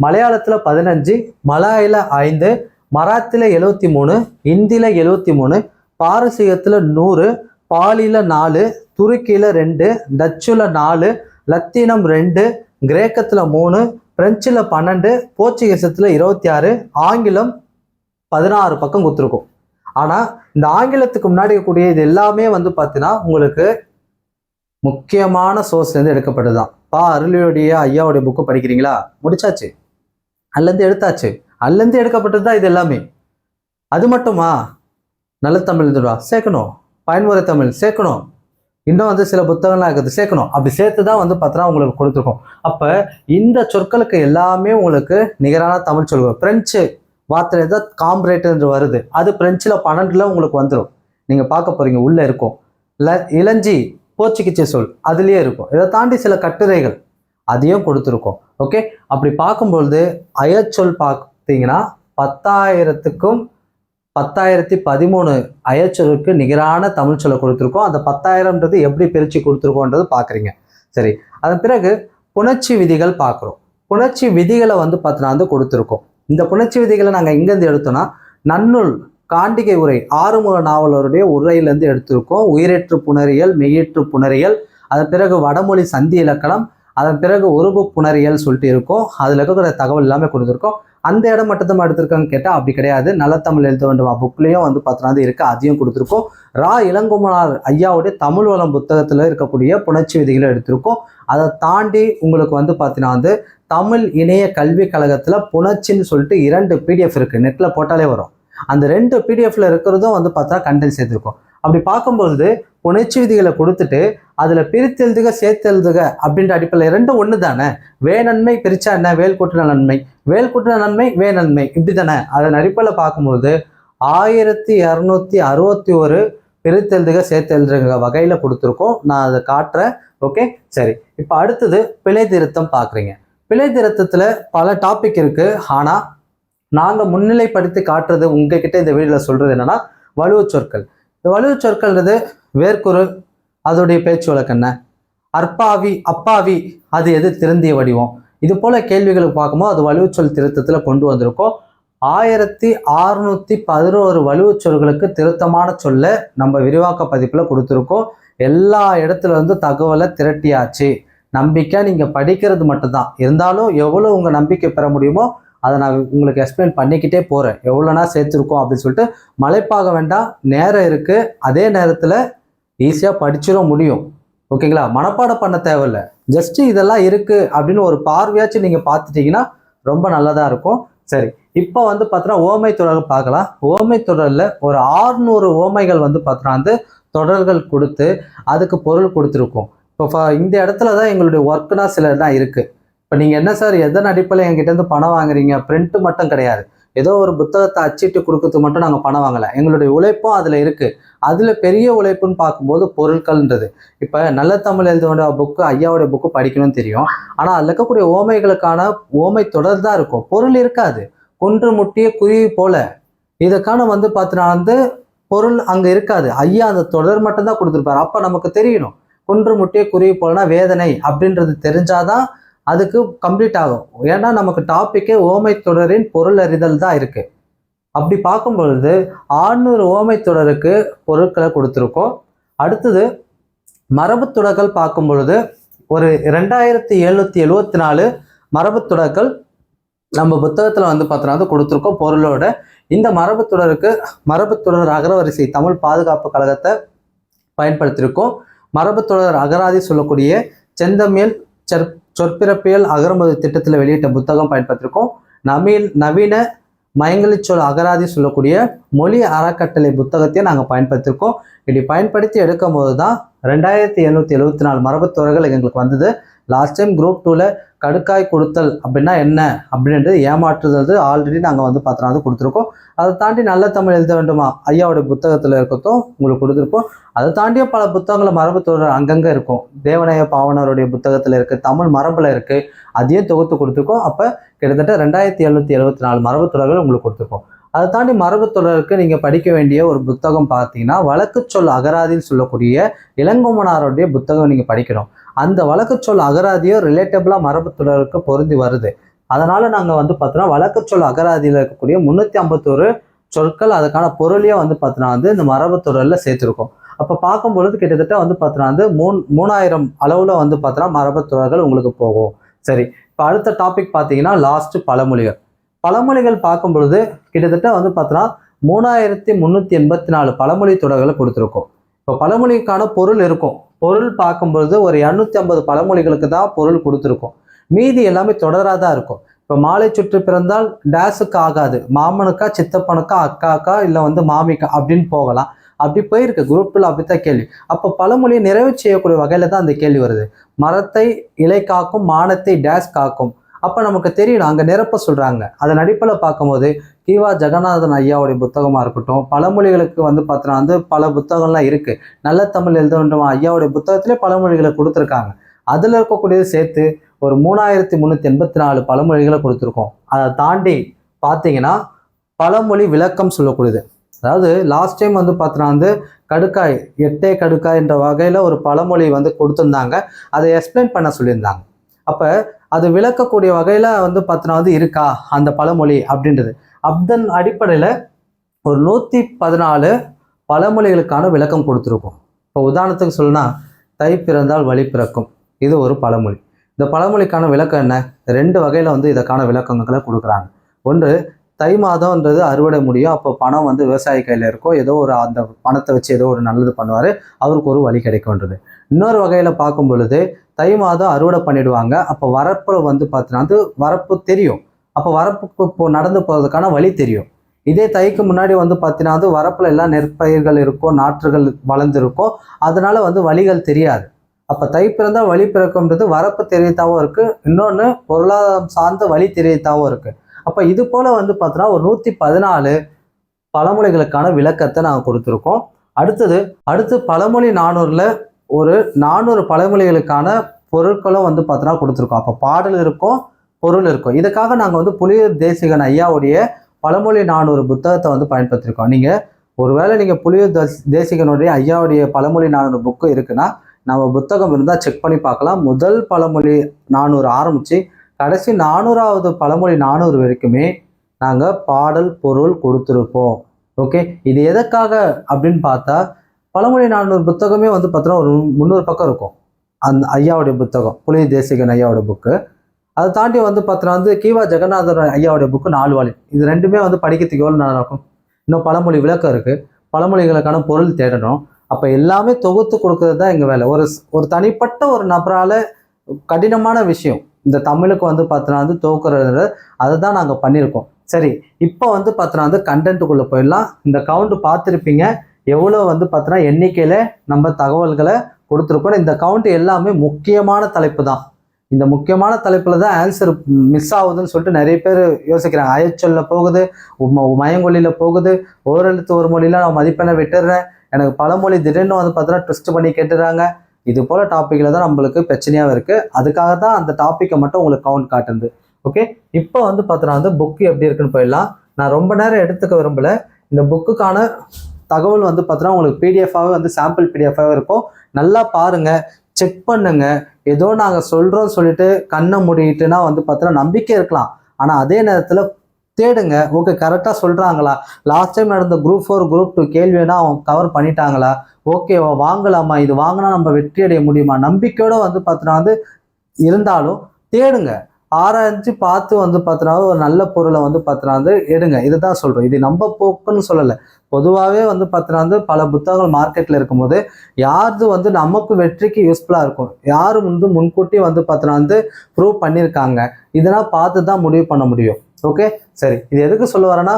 மலையாளத்தில் 15, மலாயில 5, மராத்தில 73, இந்தியில 73, பாரசீகத்தில் 100, பாலியில 4, துருக்கியில 2, டச்சுல 4, லத்தீனம் 2, கிரேக்கத்தில் 3, பிரெஞ்சில் 12, போர்ச்சுகீசத்தில் 26, ஆங்கிலம் 16 பக்கம் கொடுத்துருக்கும். ஆனால் இந்த ஆங்கிலத்துக்கு முன்னாடி இருக்கக்கூடிய இது எல்லாமே வந்து பார்த்தீங்கன்னா உங்களுக்கு முக்கியமான சோர்ஸ்லேருந்து எடுக்கப்பட்டதுதான். அருளியோடைய ஐயாவுடைய புக்கு படிக்கிறீங்களா? முடிச்சாச்சு, அதுலேருந்து எடுத்தாச்சு, அதுலேருந்து எடுக்கப்பட்டது தான் இது எல்லாமே. அது மட்டுமா? நல்ல தமிழ் இதுவா சேர்க்கணும், பயன்முறை தமிழ் சேர்க்கணும், இன்னும் வந்து சில புத்தகங்கள்லாம் இருக்குது சேர்க்கணும். அப்படி சேர்த்து தான் வந்து பார்த்தீங்கன்னா உங்களுக்கு கொடுத்துருக்கோம். அப்போ இந்த சொற்களுக்கு எல்லாமே உங்களுக்கு நிகரான தமிழ் சொல்லுவோம். பிரெஞ்சு வார்த்தை தான் காம்ரேட் வருது, அது பிரெஞ்சில் 12 உங்களுக்கு வந்துடும். நீங்கள் பார்க்க போறீங்க, உள்ளே இருக்கும். இளஞ்சி போர்ச்சுகீச்சு சொல் அதுலேயே இருக்கும். இதை தாண்டி சில கட்டுரைகள் அதையும் கொடுத்துருக்கோம். ஓகே, அப்படி பார்க்கும்பொழுது அயச்சொல் பார்த்தீங்கன்னா 10,000க்கும் 10,013 அயச்சொலுக்கு நிகரான தமிழ் சொல்ல கொடுத்துருக்கோம். அந்த 10,000ன்றது எப்படி பிரித்து கொடுத்துருக்கோன்றது பார்க்குறீங்க. சரி, அதன் பிறகு புணர்ச்சி விதிகள் பார்க்குறோம். புணர்ச்சி விதிகளை வந்து பார்த்தீங்கன்னா கொடுத்துருக்கோம். இந்த புணர்ச்சி விதிகளை நாங்கள் எங்கேருந்து எடுத்தோம்னா நன்னூல் காண்டிகை உரை ஆறுமுக நாவலருடைய உரையிலேருந்து எடுத்திருக்கோம். உயிரேற்று புணரியல், மெய்யேற்று புணரியல், அதன் பிறகு வடமொழி சந்தி இலக்கணம், அதன் பிறகு உருபு புணரியல் சொல்லிட்டு இருக்கோம். அதில் இருக்கிற தகவல் எல்லாமே கொடுத்துருக்கோம். அந்த இடம் மட்டும் தான் எடுத்திருக்காங்கன்னு கேட்டால் அப்படி கிடையாது. நல்லத்தமிழ் எழுத வேண்டுமா புக்லேயும் வந்து பார்த்தீங்கன்னா இருக்குது, அதையும் கொடுத்துருக்கோம். இளங்குமனார் ஐயாவுடைய தமிழ் வளம் புத்தகத்தில் இருக்கக்கூடிய புணர்ச்சி விதிகளை எடுத்திருக்கோம். அதை தாண்டி உங்களுக்கு வந்து பார்த்தீங்கன்னா வந்து தமிழ் இணைய கல்விக் கழகத்தில் புணர்ச்சின்னு சொல்லிட்டு 2 PDF இருக்குது, நெட்டில் போட்டாலே வரும். அந்த 2 PDFல இருக்கிறதும் வந்து பார்த்தா கண்டென்ட் சேர்த்துருக்கோம். அப்படி பார்க்கும்பொழுது புணர்ச்சி விதிகளை கொடுத்துட்டு அதில் பிரித்தெழுதுக சேர்த்தெழுதுக அப்படின்ற அடிப்படையில் 2 ஒன்று தானே. வேநன்மை பிரிச்சா என்ன? வேல் கூட்டின நன்மை, வேல் கூட்டின நன்மை வேநன்மை, இப்படி தானே. அதன் அடிப்படையில் பார்க்கும்போது 1261 பிரித்தெழுதுக சேர்த்தெழுதுக வகையில் கொடுத்துருக்கோம். நான் அதை காட்டுறேன். ஓகே, சரி. இப்போ அடுத்தது பிழை திருத்தம் பார்க்குறீங்க. பிழை திருத்தத்தில் பல டாபிக் இருக்குது. ஆனால் நாங்கள் முன்னிலைப்படுத்தி காட்டுறது உங்ககிட்ட இந்த வீடியோவில் சொல்கிறது என்னென்னா வலுவு சொற்கள். இந்த வலுவு சொற்கள்ன்றது வேர்க்குறு, அதோடைய பேச்சு வழக்கு என்ன, அற்பாவி அப்பாவி அது எது திருந்திய வடிவம், இது போல் கேள்விகளுக்கு பார்க்கும்போது அது வலுவு சொல் திருத்தத்தில் கொண்டு வந்திருக்கோம். 1611 வலுவு சொற்களுக்கு திருத்தமான சொல்ல நம்ம விரிவாக்க பதிப்பில் கொடுத்துருக்கோம். எல்லா இடத்துல இருந்து தகவலை திரட்டியாச்சு. நம்பிக்கை நீங்கள் படிக்கிறது மட்டும்தான். இருந்தாலும் எவ்வளோ உங்கள் நம்பிக்கை பெற முடியுமோ அதை நான் உங்களுக்கு எக்ஸ்பிளைன் பண்ணிக்கிட்டே போகிறேன். எவ்வளோனா சேர்த்துருக்கோம் அப்படின்னு சொல்லிட்டு மலைப்பாக வேண்டாம், நேரம் இருக்குது. அதே நேரத்தில் ஈஸியாக படிச்சிட முடியும். ஓகேங்களா? மனப்பாடம் பண்ண தேவையில்லை. ஜஸ்ட்டு இதெல்லாம் இருக்குது அப்படின்னு ஒரு பார்வையாச்சும் நீங்கள் பார்த்துட்டிங்கன்னா ரொம்ப நல்லதாக இருக்கும். சரி, இப்போ வந்து பார்த்தீங்கன்னா ஓமை தொடர் பார்க்கலாம். ஓமை தொடரில் ஒரு 600 ஓமைகள் வந்து பார்த்தீங்கன்னா தொடர்கள் கொடுத்து அதுக்கு பொருள் கொடுத்துருக்கோம். இப்போ இந்த இடத்துல தான் எங்களுடைய ஒர்க்குனா சில தான் இருக்குது. இப்போ நீங்கள் என்ன சார் எதன் அடிப்படையில் எங்கிட்டேருந்து பணம் வாங்குறீங்க? பிரிண்ட்டு மட்டும் கிடையாது, ஏதோ ஒரு புத்தகத்தை அச்சிட்டு கொடுக்கறதுக்கு மட்டும் நாங்கள் பணம் வாங்கலை. எங்களுடைய உழைப்பும் அதில் இருக்குது. அதில் பெரிய உழைப்புன்னு பார்க்கும்போது பொருட்கள்ன்றது. இப்போ நல்ல தமிழ் எழுத புக்கு ஐயாவுடைய புக்கு படிக்கணும்னு தெரியும். ஆனால் அதில் இருக்கக்கூடிய ஓமைகளுக்கான ஓமை தொடர் தான் இருக்கும், பொருள் இருக்காது. குன்று முட்டிய குருவி போல இதுக்கான வந்து பார்த்தீங்கன்னா பொருள் அங்கே இருக்காது. ஐயா அந்த தொடர் மட்டும்தான் கொடுத்துருப்பாரு. அப்போ நமக்கு தெரியணும் குன்று முட்டிய குருவி போலனா வேதனை அப்படின்றது தெரிஞ்சாதான் அதுக்கு கம்ப்ளீட் ஆகும். ஏன்னா நமக்கு டாப்பிக்கே ஓமை தொடரின் பொருள் அறிதல் தான் இருக்கு. அப்படி பார்க்கும் பொழுது 600 ஓமை தொடருக்கு பொருட்களை கொடுத்துருக்கோம். அடுத்தது மரபு தொடர்கள் பார்க்கும் பொழுது ஒரு 2774 மரபு தொடர்கள் நம்ம புத்தகத்தில் வந்து பார்த்தோன்னா கொடுத்துருக்கோம் பொருளோட. இந்த மரபு தொடருக்கு மரபு தொடர் அகரவரிசை தமிழ் பாதுகாப்பு கழகத்தை பயன்படுத்தியிருக்கோம். மரபு தொடர் அகராதி சொல்லக்கூடிய செந்தமிழ் சொற்பிறப்பியல் அகரமொழி திட்டத்தில் வெளியிட்ட புத்தகம் பயன்படுத்தியிருக்கோம். நவீன மயங்கலிச்சொல் அகராதி சொல்லக்கூடிய மொழி அறக்கட்டளை புத்தகத்தையும் நாங்கள் பயன்படுத்தியிருக்கோம். இப்படி பயன்படுத்தி எடுக்கும் போது தான் 2774 மரபு தொடர்கள் எங்களுக்கு வந்தது. லாஸ்ட் டைம் குரூப் 2ல கடுக்காய் கொடுத்தல் அப்படின்னா என்ன அப்படின்றது ஏமாற்றுறது ஆல்ரெடி நாங்கள் வந்து பார்த்தோன்னா அது கொடுத்துருக்கோம். அதை தாண்டி நல்ல தமிழ் எழுத வேண்டுமா ஐயாவுடைய புத்தகத்தில் இருக்கட்டும் உங்களுக்கு கொடுத்துருப்போம். அதை தாண்டிய பல புத்தகங்களை மரபு தொடர் அங்கங்கே இருக்கும். தேவனைய பாவனருடைய புத்தகத்தில் இருக்குது, தமிழ் மரபில் இருக்குது, அதையும் தொகுத்து கொடுத்துருக்கோம். அப்போ கிட்டத்தட்ட 2774 மரபு தொடர்கள் உங்களுக்கு கொடுத்துருக்கோம். அதை தாண்டி மரபு தொடருக்கு நீங்கள் படிக்க வேண்டிய ஒரு புத்தகம் பார்த்தீங்கன்னா வழக்கு சொல் அகராதின்னு சொல்லக்கூடிய இளங்கோவனாருடைய புத்தகம் நீங்கள் படிக்கணும். அந்த வழக்கு சொல் அகராதியும் ரிலேட்டபிளாக மரபு தொடருக்கு பொருந்தி வருது. அதனால நாங்கள் வந்து பார்த்தோன்னா வழக்கு சொல் அகராதியில் இருக்கக்கூடிய 351 சொற்கள் அதுக்கான பொருளையும் வந்து பார்த்தோன்னா வந்து இந்த மரபு தொடரில் சேர்த்துருக்கோம். அப்போ பார்க்கும்பொழுது கிட்டத்தட்ட வந்து பார்த்தோன்னா வந்து 3000 அளவில் வந்து பார்த்தோன்னா மரபு தொடர்கள் உங்களுக்கு போகும். சரி, இப்போ அடுத்த டாபிக் பார்த்தீங்கன்னா லாஸ்ட் பழமொழிகள். பழமொழிகள் பார்க்கும் பொழுது கிட்டத்தட்ட வந்து பார்த்தோன்னா 3384 பழமொழி தொடர்களை கொடுத்துருக்கோம். இப்போ பழமொழிக்கான பொருள் இருக்கும். பொருள் பார்க்கும்பொழுது ஒரு 250 பழமொழிகளுக்கு தான் பொருள் கொடுத்துருக்கோம். மீதி எல்லாமே தொடராக தான் இருக்கும். இப்போ மாலை சுற்றி பிறந்தால் டேஸுக்கு ஆகாது, மாமனுக்கா சித்தப்பனுக்கா அக்காக்கா இல்லை வந்து மாமிக்கா அப்படின்னு போகலாம். அப்படி போயிருக்கு குரூப் 2ல அப்படித்தான் கேள்வி. அப்போ பழமொழியை நிறைவு செய்யக்கூடிய வகையில தான் அந்த கேள்வி வருது. மரத்தை இலை காக்கும், மானத்தை டேஸ் காக்கும். அப்போ நமக்கு தெரியணும் அங்கே நிரப்ப சொல்கிறாங்க. அதன் அடிப்படையில் பார்க்கும்போது கீவா ஜெகநாதன் ஐயாவுடைய புத்தகமாக இருக்கட்டும், பழமொழிகளுக்கு வந்து பார்த்தோன்னா வந்து பல புத்தகங்கள்லாம் இருக்குது. நல்ல தமிழ் எழுத வேண்டும் ஐயாவுடைய புத்தகத்திலே பழமொழிகளை கொடுத்துருக்காங்க. அதில் இருக்கக்கூடியது சேர்த்து ஒரு 3384 பழமொழிகளை கொடுத்துருக்கோம். அதை தாண்டி பார்த்தீங்கன்னா பழமொழி விளக்கம் சொல்லக்கூடியது. அதாவது லாஸ்ட் டைம் வந்து பார்த்தோன்னா வந்து கடுக்காய் எட்டே கடுக்காய் என்ற வகையில் ஒரு பழமொழி வந்து கொடுத்துருந்தாங்க. அதை எக்ஸ்பிளைன் பண்ண சொல்லியிருந்தாங்க. அப்போ அது விளக்கக்கூடிய வகையில் வந்து பார்த்தோன்னா வந்து இருக்கா அந்த பழமொழி அப்படின்றது. அதன் அடிப்படையில் ஒரு 114 பழமொழிகளுக்கான விளக்கம் கொடுத்துருக்கோம். இப்போ உதாரணத்துக்கு சொல்லணும்னா தை பிறந்தால் வழி பிறக்கும், இது ஒரு பழமொழி. இந்த பழமொழிக்கான விளக்கம் என்ன? 2 வகையில் வந்து இதற்கான விளக்கங்களை கொடுக்குறாங்க. ஒன்று, தை மாதம்ன்றது அறுவடை முடியும், அப்போ பணம் வந்து விவசாயி கையில் இருக்கும், ஏதோ ஒரு அந்த பணத்தை வச்சு ஏதோ ஒரு நல்லது பண்ணுவார், அவருக்கு ஒரு வழி கிடைக்கும்ன்றது. இன்னொரு வகையில் பார்க்கும் பொழுது தை மாதம் அறுவடை பண்ணிடுவாங்க, அப்போ வரப்பு வந்து பார்த்தீங்கன்னா வந்து வரப்பு தெரியும், அப்போ வரப்புக்கு இப்போ நடந்து போகிறதுக்கான வழி தெரியும். இதே தைக்கு முன்னாடி வந்து பார்த்தீங்கன்னா வந்து வரப்பில் எல்லாம் நெற்பயிர்கள் இருக்கும், நாற்றுகள் வளர்ந்துருக்கும், அதனால வந்து வழிகள் தெரியாது. அப்போ தை பிறந்தால் வழி பிறக்கும்ன்றது வரப்பு தெரியத்தாகவும் இருக்குது, இன்னொன்று பொருளாதாரம் சார்ந்த வழி தெரியத்தாகவும் இருக்குது. அப்போ இது போல் வந்து பார்த்தோன்னா ஒரு 114 பழமொழிகளுக்கான விளக்கத்தை நாங்கள் கொடுத்துருக்கோம். அடுத்து பழமொழி 400ல் ஒரு 400 பழமொழிகளுக்கான பொருட்களும் வந்து பார்த்தோன்னா கொடுத்துருக்கோம். அப்போ பாடல் இருக்கும், பொருள் இருக்கும். இதுக்காக நாங்கள் வந்து புலியூர் தேசிகன் ஐயாவுடைய பழமொழி 400 புத்தகத்தை வந்து பயன்படுத்தியிருக்கோம். நீங்கள் ஒருவேளை நீங்கள் புலியூர் தேசிகனுடைய ஐயாவுடைய பழமொழி 400 புக்கு இருக்குன்னா நம்ம புத்தகம் இருந்தால் செக் பண்ணி பார்க்கலாம். முதல் பழமொழி 400 ஆரம்பித்து கடைசி 400வது பழமொழி 400 வரைக்குமே நாங்கள் பாடல் பொருள் கொடுத்துருப்போம். ஓகே, இது எதற்காக அப்படின்னு பார்த்தா பழமொழி 400 புத்தகமே வந்து பார்த்தோன்னா ஒரு 300 பக்கம் இருக்கும். அந்த ஐயாவுடைய புத்தகம் புலியூர் தேசிகன் ஐயாவுடைய புக்கு. அதை தாண்டி வந்து பார்த்தோன்னா வந்து கீவா ஜெகநாதன் ஐயாவுடைய புக்கு 4 வால்யூம். இது ரெண்டுமே வந்து படிக்கிறதுக்கு எவ்வளோ நல்லா இருக்கும். இன்னும் பழமொழி விளக்கம் இருக்குது, பழமொழிகளுக்கான பொருள் தேடணும். அப்போ எல்லாமே தொகுத்து கொடுக்கறது தான் எங்கள் வேலை. ஒரு தனிப்பட்ட ஒரு நபரால் கடினமான விஷயம் இந்த தமிழுக்கு வந்து பார்த்தோன்னா வந்து தொகுக்கிறது, அதை தான் நாங்கள் பண்ணியிருக்கோம். சரி, இப்போ வந்து பார்த்தோன்னா வந்து கண்டென்ட்டுக்குள்ளே போயிடலாம். இந்த கவுண்ட் பார்த்துருப்பீங்க, எவ்வளோ வந்து பார்த்தோன்னா எண்ணிக்கையில் நம்ம தகவல்களை கொடுத்துருக்கோம். இந்த கவுண்ட் எல்லாமே முக்கியமான தலைப்பு தான். இந்த முக்கியமான தலைப்பில் தான் ஆன்சர் மிஸ் ஆகுதுன்னு சொல்லிட்டு நிறைய பேர் யோசிக்கிறாங்க. அயச்சொல்ல போகுது, மயங்கொல்லியில் போகுது, ஓரெழுத்து ஒரு மொழியில் நான் மதிப்பெண்ணை விட்டுடுறேன், எனக்கு பழமொழி திடீர்னு வந்து பார்த்தோன்னா ட்விஸ்ட் பண்ணி கேட்டுறாங்க. இது போல் டாப்பிக்கில் தான் நம்மளுக்கு பிரச்சனையாக இருக்குது. அதுக்காக தான் அந்த டாப்பிக்கை மட்டும் உங்களுக்கு கவுண்ட் காட்டுது. ஓகே, இப்போ வந்து பார்த்தோன்னா வந்து புக்கு எப்படி இருக்குன்னு போயிடலாம். நான் ரொம்ப நேரம் எடுத்துக்க விரும்பலை. இந்த புக்குக்கான தகவல் வந்து பார்த்தோன்னா உங்களுக்கு பிடிஎஃபாகவே வந்து சாம்பிள் பிடிஎஃபாகவே இருக்கும். நல்லா பாருங்கள், செக் பண்ணுங்க. ஏதோ நாங்கள் சொல்கிறோம் சொல்லிட்டு கண்ணை மூடிட்டுனா வந்து பார்த்தோன்னா நம்பிக்கை இருக்கலாம், ஆனால் அதே நேரத்தில் தேடுங்க. ஓகே, கரெக்டாக சொல்கிறாங்களா, லாஸ்ட் டைம் நடந்த குரூப் 4 குரூப் 2 கேள்வினா அவங்க கவர் பண்ணிட்டாங்களா, ஓகேவா, வாங்கலாமா, இது வாங்கினா நம்ம வெற்றி அடைய முடியுமா, நம்பிக்கையோடு வந்து பார்த்தோன்னா வந்து இருந்தாலும் தேடுங்க, ஆராய்ச்சி பார்த்து வந்து பார்த்தோன்னா ஒரு நல்ல பொருளை வந்து பார்த்தோன்னா வந்து எடுங்க. இதுதான் சொல்கிறோம். இது நம்ம போக்குன்னு சொல்லலை, பொதுவாகவே வந்து பார்த்தோன்னா வந்து பல புத்தகங்கள் மார்க்கெட்டில் இருக்கும்போது யாரு வந்து நமக்கு வெற்றிக்கு யூஸ்ஃபுல்லாக இருக்கும், யார் வந்து முன்கூட்டி வந்து பார்த்தோன்னா வந்து ப்ரூவ் பண்ணியிருக்காங்க, இதெல்லாம் பார்த்து தான் முடிவு பண்ண முடியும். ஓகே, சரி, இது எதுக்கு சொல்ல வரேன்னா,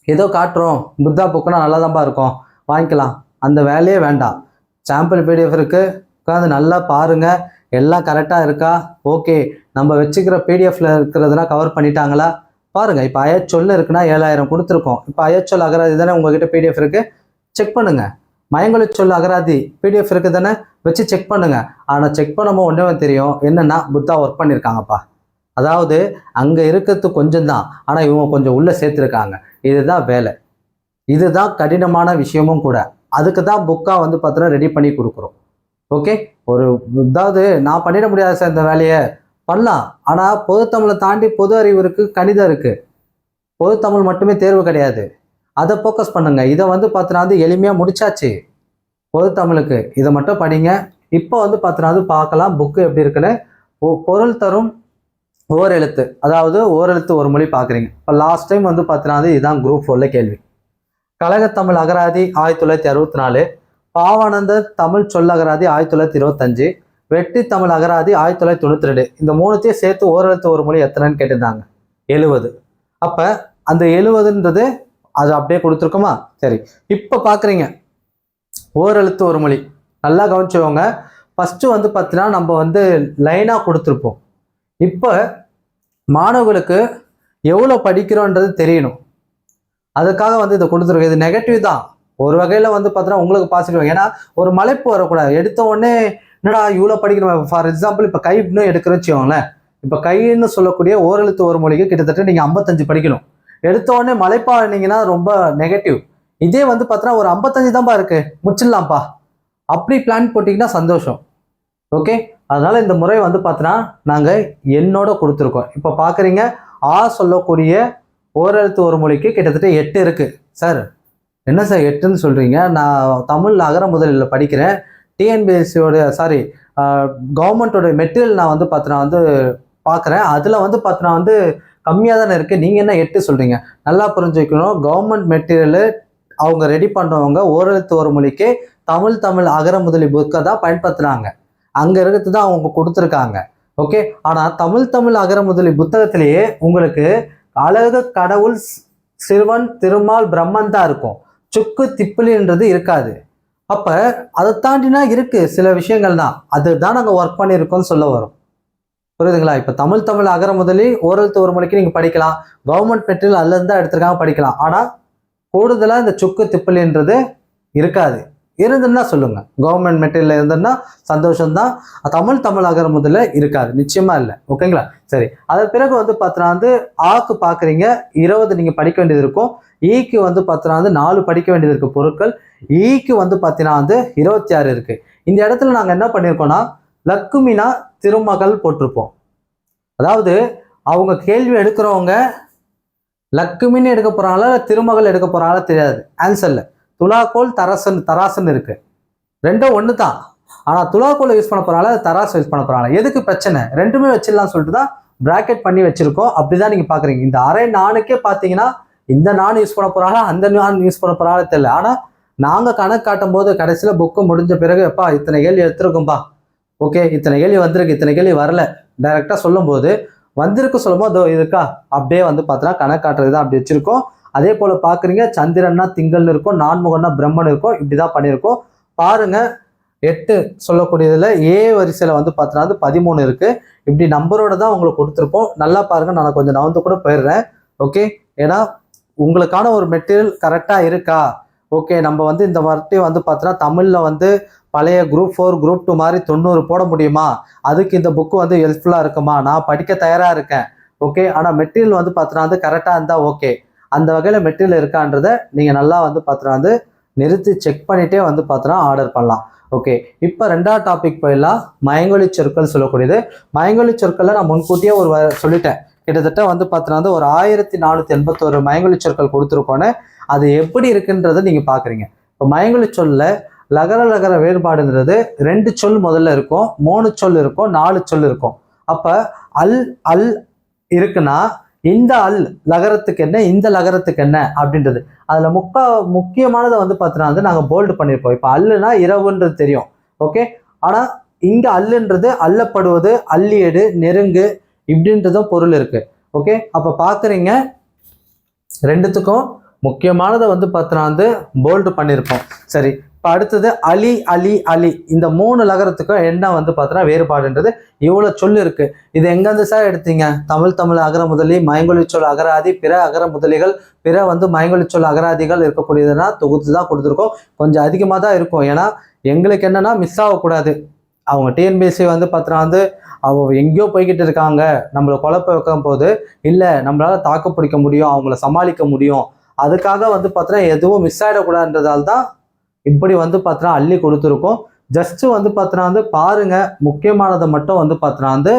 ஏதோ காட்டுறோம் புத்தா புக்குனா நல்லா தான்ப்பா இருக்கும் வாங்கிக்கலாம், அந்த வேலையே வேண்டாம். சாம்பிள் பிடிஎஃப் இருக்குது, உட்காந்து நல்லா பாருங்கள். எல்லாம் கரெக்டாக இருக்கா? ஓகே, நம்ம வச்சுக்கிற பிடிஎஃப்ல இருக்கிறதுனா கவர் பண்ணிட்டாங்களா? பாருங்கள், இப்போ அயச்சொல் இருக்குன்னா 7000 கொடுத்துருக்கோம். இப்போ அயச்சொல் அகராதி தானே உங்ககிட்ட பிடிஎஃப் இருக்குது, செக் பண்ணுங்கள். மயங்கொழி சொல் அகராதி பிடிஎஃப் இருக்குது தானே, வச்சு செக் பண்ணுங்கள். ஆனால் செக் பண்ணும்போது ஒன்றே தெரியும், என்னென்னா புத்தா ஒர்க் பண்ணியிருக்காங்கப்பா. அதாவது அங்கே இருக்கிறது கொஞ்சம் தான், ஆனால் இவங்க கொஞ்சம் உள்ளே சேர்த்துருக்காங்க. இதுதான் வேலை, இதுதான் கடினமான விஷயமும் கூட. அதுக்கு தான் புக்கா வந்து பார்த்தோன்னா ரெடி பண்ணி கொடுக்குறோம். ஓகே, ஒரு அதாவது நான் பண்ணிட முடியாது சார் இந்த வேலையை, பண்ணலாம். ஆனால் பொதுத்தமிழை தாண்டி பொது அறிவு இருக்குது, கணிதம் இருக்குது. பொதுத்தமிழ் மட்டுமே தேர்வு கிடையாது, அதை ஃபோக்கஸ் பண்ணுங்க. இதை வந்து பார்த்தோன்னா எளிமையாக முடிச்சாச்சு பொதுத்தமிழுக்கு, இதை மட்டும் படிங்க. இப்போ வந்து பார்த்தோன்னா பார்க்கலாம் புக்கு எப்படி இருக்குன்னு. பொருள் தரும் ஓர் எழுத்து, அதாவது ஓரெழுத்து ஒரு மொழி பார்க்குறீங்க. இப்போ லாஸ்ட் டைம் வந்து பார்த்தோன்னா இதுதான் குரூப் 4 கேள்வி. கழகத்தமிழ் அகராதி 1964, பாவானந்தர் தமிழ் சொல்லகராதி 1925, வெற்றி தமிழ் அகராதி 1992. இந்த மூணுத்தையும் சேர்த்து ஓரெழுத்து ஒரு மொழி எத்தனைன்னு கேட்டிருந்தாங்க, 70. அப்போ அந்த 70ன்றது அது அப்படியே கொடுத்துருக்கோமா? சரி, இப்போ பார்க்குறீங்க ஓரெழுத்து ஒரு மொழி, நல்லா கவனிச்சுக்கோங்க. ஃபஸ்ட்டு வந்து பார்த்தீங்கன்னா நம்ம வந்து லைனாக கொடுத்துருப்போம். இப்போ மாணவர்களுக்கு எவ்வளோ படிக்கிறோன்றது தெரியணும், அதுக்காக வந்து இதை கொடுத்துருக்கோம். இது நெகட்டிவ் தான் ஒரு வகையில் வந்து பார்த்தீங்கன்னா உங்களுக்கு பாசிட்டிவ். ஏன்னா ஒரு மலைப்பு வரக்கூடாது, எடுத்த உடனே என்னடா இவ்வளோ படிக்கணும். ஃபார் எக்ஸாம்பிள் இப்போ கை இன்னும் எடுக்கிறேன்னு வச்சுக்கோங்களேன். இப்போ கைன்னு சொல்லக்கூடிய ஓரெழுத்து ஒரு மொழிக்கு கிட்டத்தட்ட நீங்கள் 55 படிக்கணும். எடுத்த உடனே மலைப்பா இருந்தீங்கன்னா ரொம்ப நெகட்டிவ். இதே வந்து பார்த்தீங்கன்னா ஒரு 55 தான்ப்பா இருக்கு, முடிச்சிடலாம்ப்பா, அப்படி பிளான் போட்டிங்கன்னா சந்தோஷம். ஓகே, அதனால இந்த முறை வந்து பார்த்தீங்கன்னா நாங்கள் என்னோட கொடுத்துருக்கோம். இப்போ பார்க்குறீங்க, ஆ சொல்லக்கூடிய ஓரெழுத்து ஒரு மொழிக்கு கிட்டத்தட்ட 8 இருக்கு. சார் என்ன சார் 8ன்னு சொல்றீங்க? நான் தமிழ் அகர முதலில் படிக்கிறேன், டிஎன்பிஎஸ்சியோட கவர்மெண்ட்டோட மெட்டீரியல் நான் வந்து பார்த்தீங்கன்னா வந்து பார்க்குறேன், அதில் வந்து பார்த்தீங்கன்னா வந்து கம்மியாக தானே இருக்குது, நீங்கள் என்ன 8 சொல்கிறீங்க? நல்லா புரிஞ்சுக்கணும், கவர்மெண்ட் மெட்டீரியலு அவங்க ரெடி பண்ணுறவங்க ஓரெழுத்து ஒரு மொழிக்கு தமிழ் அகர முதலி புக்கை தான் பயன்படுத்துகிறாங்க, அங்கே இருக்கிறது தான் அவங்க கொடுத்துருக்காங்க. ஓகே, ஆனால் தமிழ் அகர முதலி புத்தகத்திலேயே உங்களுக்கு அழகு கடவுள் சிறுவன் திருமால் பிரம்மன் தான் இருக்கும், சுக்கு திப்பிலின்றது இருக்காது. அப்போ அதை தாண்டினா இருக்குது சில விஷயங்கள் தான், அதுதான் நாங்கள் ஒர்க் பண்ணியிருக்கோம்னு சொல்ல வரோம். புரியுதுங்களா? இப்போ தமிழ் அகர முதலி ஓரெழுத்து ஒரு மொழிக்கு நீங்கள் படிக்கலாம், கவர்மெண்ட் மெட்டீரியல் அதில் இருந்தால் எடுத்துருக்காங்க படிக்கலாம். ஆனால் கூடுதலாக இந்த சுக்கு திப்பிலின்றது இருக்காது. இருந்துன்னா சொல்லுங்க, கவர்மெண்ட் மெட்டீரியல் இருந்ததுன்னா சந்தோஷம்தான். தமிழ் அகர முதல்ல இருக்காது, நிச்சயமா இல்லை. ஓகேங்களா? சரி, அதன் பிறகு வந்து பார்த்தீங்கன்னா வந்து ஆக்கு பார்க்குறீங்க 20 நீங்கள் படிக்க வேண்டியது இருக்கும். ஈக்கு வந்து பார்த்தீங்கன்னா வந்து 4 படிக்க வேண்டியது இருக்கு பொருட்கள். ஈக்கு வந்து பார்த்தீங்கன்னா வந்து 26 இருக்கு. இந்த இடத்துல நாங்கள் என்ன பண்ணியிருக்கோம்னா லக்குமினா திருமகள் போட்டிருப்போம். அதாவது அவங்க கேள்வி எடுக்கிறவங்க லக்குமின்னு எடுக்க போறாங்களா இல்லை திருமகள் எடுக்க போறாங்களா தெரியாது. ஆன்சர்ல துலாக்கோல் தராசுன்னு இருக்கு, ரெண்டும் ஒன்று தான். ஆனால் துலாக்கோலை யூஸ் பண்ண போறாங்களா தராசு யூஸ் பண்ண போறாங்களா, எதுக்கு பிரச்சனை? ரெண்டுமே வச்சிடலாம் சொல்லிட்டு தான் பிராக்கெட் பண்ணி வச்சிருக்கோம். அப்படிதான் நீங்க பாக்குறீங்க. இந்த அரை நானுக்கே பார்த்தீங்கன்னா இந்த நான் யூஸ் பண்ண போறாங்களா அந்த நான் யூஸ் பண்ண போறாங்களா தெரியல. ஆனால் நாங்கள் கணக்கு காட்டும் போது கடைசியில் புக்கு முடிஞ்ச பிறகு எப்பா இத்தனை கேள்வி எடுத்துருக்கோம்பா, ஓகே இத்தனை கேள்வி வந்திருக்கு, இத்தனை கேள்வி வரல, டைரெக்டாக சொல்லும்போது வந்திருக்கு சொல்லும்போது இதோ இருக்கா அப்படியே வந்து பார்த்தோன்னா கணக்கு காட்டுறது தான் அப்படி வச்சிருக்கோம். அதே போல் பார்க்குறீங்க, சந்திரன்னா திங்கள்னு இருக்கும், நான்முகன்னா பிரம்மன் இருக்கும், இப்படி தான் பண்ணியிருக்கோம். பாருங்க, 8 சொல்லக்கூடியதில் ஏ வரிசையில் வந்து பார்த்தோன்னா 13 இருக்குது. இப்படி நம்பரோட தான் உங்களுக்கு கொடுத்துருப்போம். நல்லா பாருங்கள், நான் கொஞ்சம் நவந்து கூட போயிடுறேன். ஓகே, ஏன்னா உங்களுக்கான ஒரு மெட்டீரியல் கரெக்டாக இருக்கா? ஓகே, நம்ம வந்து இந்த வார்த்தை வந்து பார்த்தோன்னா தமிழில் வந்து பழைய குரூப் 4 குரூப் 2 மாதிரி 90 போட முடியுமா? அதுக்கு இந்த புக்கு வந்து ஹெல்ப்ஃபுல்லாக இருக்குமா? நான் படிக்க தயாராக இருக்கேன். ஓகே, ஆனால் மெட்டீரியல் வந்து பார்த்தோன்னா வந்து கரெக்டாக இருந்தால் ஓகே, அந்த வகையில் மெட்டீரியல் இருக்கான்றதை நீங்கள் நல்லா வந்து பார்த்தோன்னா வந்து நிறுத்தி செக் பண்ணிகிட்டே வந்து பார்த்தோன்னா ஆர்டர் பண்ணலாம். ஓகே, இப்போ 2வது டாபிக் போயிடலாம். மயங்கொலி சொற்கள் சொல்லக்கூடியது. மயங்கொலி சொற்களை நான் முன்கூட்டியே சொல்லிட்டேன். கிட்டத்தட்ட வந்து பார்த்தோன்னா ஒரு 1481 மயங்கொலி சொற்கள் கொடுத்துருக்கோன்னு. அது எப்படி இருக்குன்றதை நீங்கள் பார்க்குறீங்க. இப்போ மயங்கொலி சொல்ல லகர வேறுபாடுங்கிறது 2 சொல் முதல்ல இருக்கும், 3 சொல் இருக்கும், 4 சொல் இருக்கும். அப்போ அல் இருக்குன்னா இந்த அல் லகரத்துக்கு என்ன, இந்த லகரத்துக்கு என்ன அப்படின்றது அதில் முக்கியமானதை வந்து பார்த்தோன்னா வந்து நாங்கள் போல்டு பண்ணியிருப்போம். இப்போ அல்லுனா இரவுன்றது தெரியும். ஓகே, ஆனால் இங்கே அல்லுன்றது அல்லப்படுவது, அள்ளியடு, நெருங்கு இப்படின்றதும் பொருள் இருக்குது. ஓகே, அப்போ பார்க்குறீங்க, ரெண்டுத்துக்கும் முக்கியமானதை வந்து பார்த்தோன்னா வந்து போல்டு பண்ணியிருப்போம். சரி, இப்போ அடுத்தது அலி அலி அலி இந்த 3 லகரத்துக்கும் என்ன வந்து பார்த்தோன்னா வேறுபாடுன்றது இவ்வளோ சொல்லு இருக்கு. இது எங்கேருந்து சார் எடுத்தீங்க? தமிழ் அகர முதலி, மயங்கொலிச்சொல் அகராதி, பிற அகர முதலிகள், பிற வந்து மயங்கொலிச்சொல் அகராதிகள் இருக்கக்கூடியதுன்னா தொகுத்து தான் கொடுத்துருக்கோம். கொஞ்சம் அதிகமாக தான் இருக்கும். ஏன்னா எங்களுக்கு என்னன்னா மிஸ் ஆகக்கூடாது. அவங்க டிஎன்பிஎஸ்சி வந்து பார்த்தோன்னா வந்து அவங்க எங்கேயோ போய்கிட்டு இருக்காங்க, நம்மளை குழப்ப வைக்கும் போது இல்லை நம்மளால தாக்கு பிடிக்க முடியும், அவங்கள சமாளிக்க முடியும், அதுக்காக வந்து பார்த்தோன்னா எதுவும் மிஸ் ஆகிடக்கூடாதுன்றதால தான் இப்படி வந்து பார்த்தோன்னா அள்ளி கொடுத்துருக்கோம். ஜஸ்ட் வந்து பார்த்தோன்னா வந்து பாருங்க, முக்கியமானதை மட்டும் வந்து பார்த்தோன்னா வந்து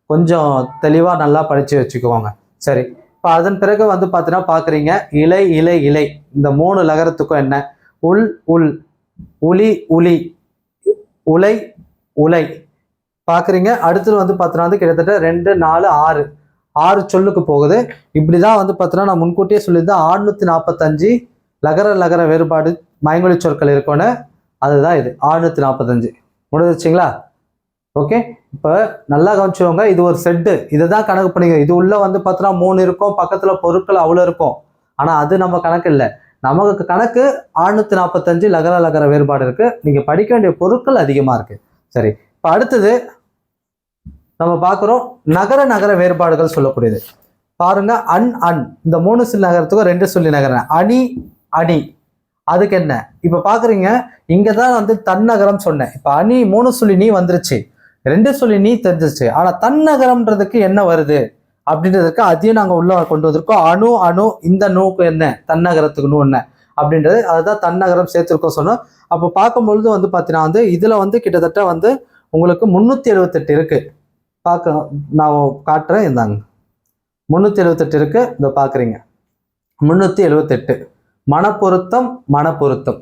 கொஞ்சம் தெளிவாக நல்லா படித்து வச்சுக்குவாங்க. சரி, இப்போ அதன் பிறகு வந்து பார்த்தோன்னா பார்க்குறீங்க இலை இலை இலை இந்த 3 லகரத்துக்கும் என்ன? உள் உள், உளி உளி, உலை உலை பார்க்குறீங்க. அடுத்தது வந்து பார்த்தோன்னா வந்து கிட்டத்தட்ட 2 4 6 சொல்லுக்கு போகுது. இப்படி தான் வந்து பார்த்தோன்னா நான் முன்கூட்டியே சொல்லியிருந்தேன் 645 லகர வேறுபாடு மயங்கொலி சொற்கள் இருக்குன்னு. அதுதான் இது 645 முடிஞ்சிச்சிங்களா? ஓகே, இப்போ நல்லா கவனிச்சுக்கோங்க. இது ஒரு செட்டு, இதை தான் கணக்கு பண்ணிக்க. இது உள்ள வந்து பார்த்தோன்னா 3 இருக்கும், பக்கத்தில் பொருட்கள் அவ்வளோ இருக்கும். ஆனால் அது நம்ம கணக்கு இல்லை. நமக்கு கணக்கு 645 லகர வேறுபாடு இருக்கு. நீங்கள் படிக்க வேண்டிய பொருட்கள் அதிகமாக இருக்கு. சரி, இப்போ அடுத்தது நம்ம பார்க்குறோம் நகர வேறுபாடுகள் சொல்லக்கூடியது. பாருங்க அன் அன் இந்த 3 சொல்லி நகரத்துக்கும் 2 சொல்லி நகரம். அணி அணி அதுக்கு என்ன? இப்போ பார்க்குறீங்க இங்கே தான் வந்து தன்னகரம் சொன்னேன். இப்போ அணி 3 சொல்லி நீ வந்துருச்சு, 2 சொல்லி நீ தெரிஞ்சிருச்சு. ஆனால் தன்னகரம்ன்றதுக்கு என்ன வருது அப்படின்றதுக்கு அதையும் நாங்கள் உள்ள கொண்டு வந்திருக்கோம். அணு அணு இந்த நூக்கு என்ன, தன்னகரத்துக்கு நூ என்ன அப்படின்றது, அதுதான் தன்னகரம் சேர்த்துருக்கோம் சொன்னோம். அப்போ பார்க்கும்பொழுது வந்து பார்த்தீங்கன்னா வந்து இதில் வந்து கிட்டத்தட்ட வந்து உங்களுக்கு 378 இருக்கு. பார்க்க நான் காட்டுறேன், இருந்தாங்க 378 இருக்கு. இதை பார்க்குறீங்க 378 மனப்பொருத்தம்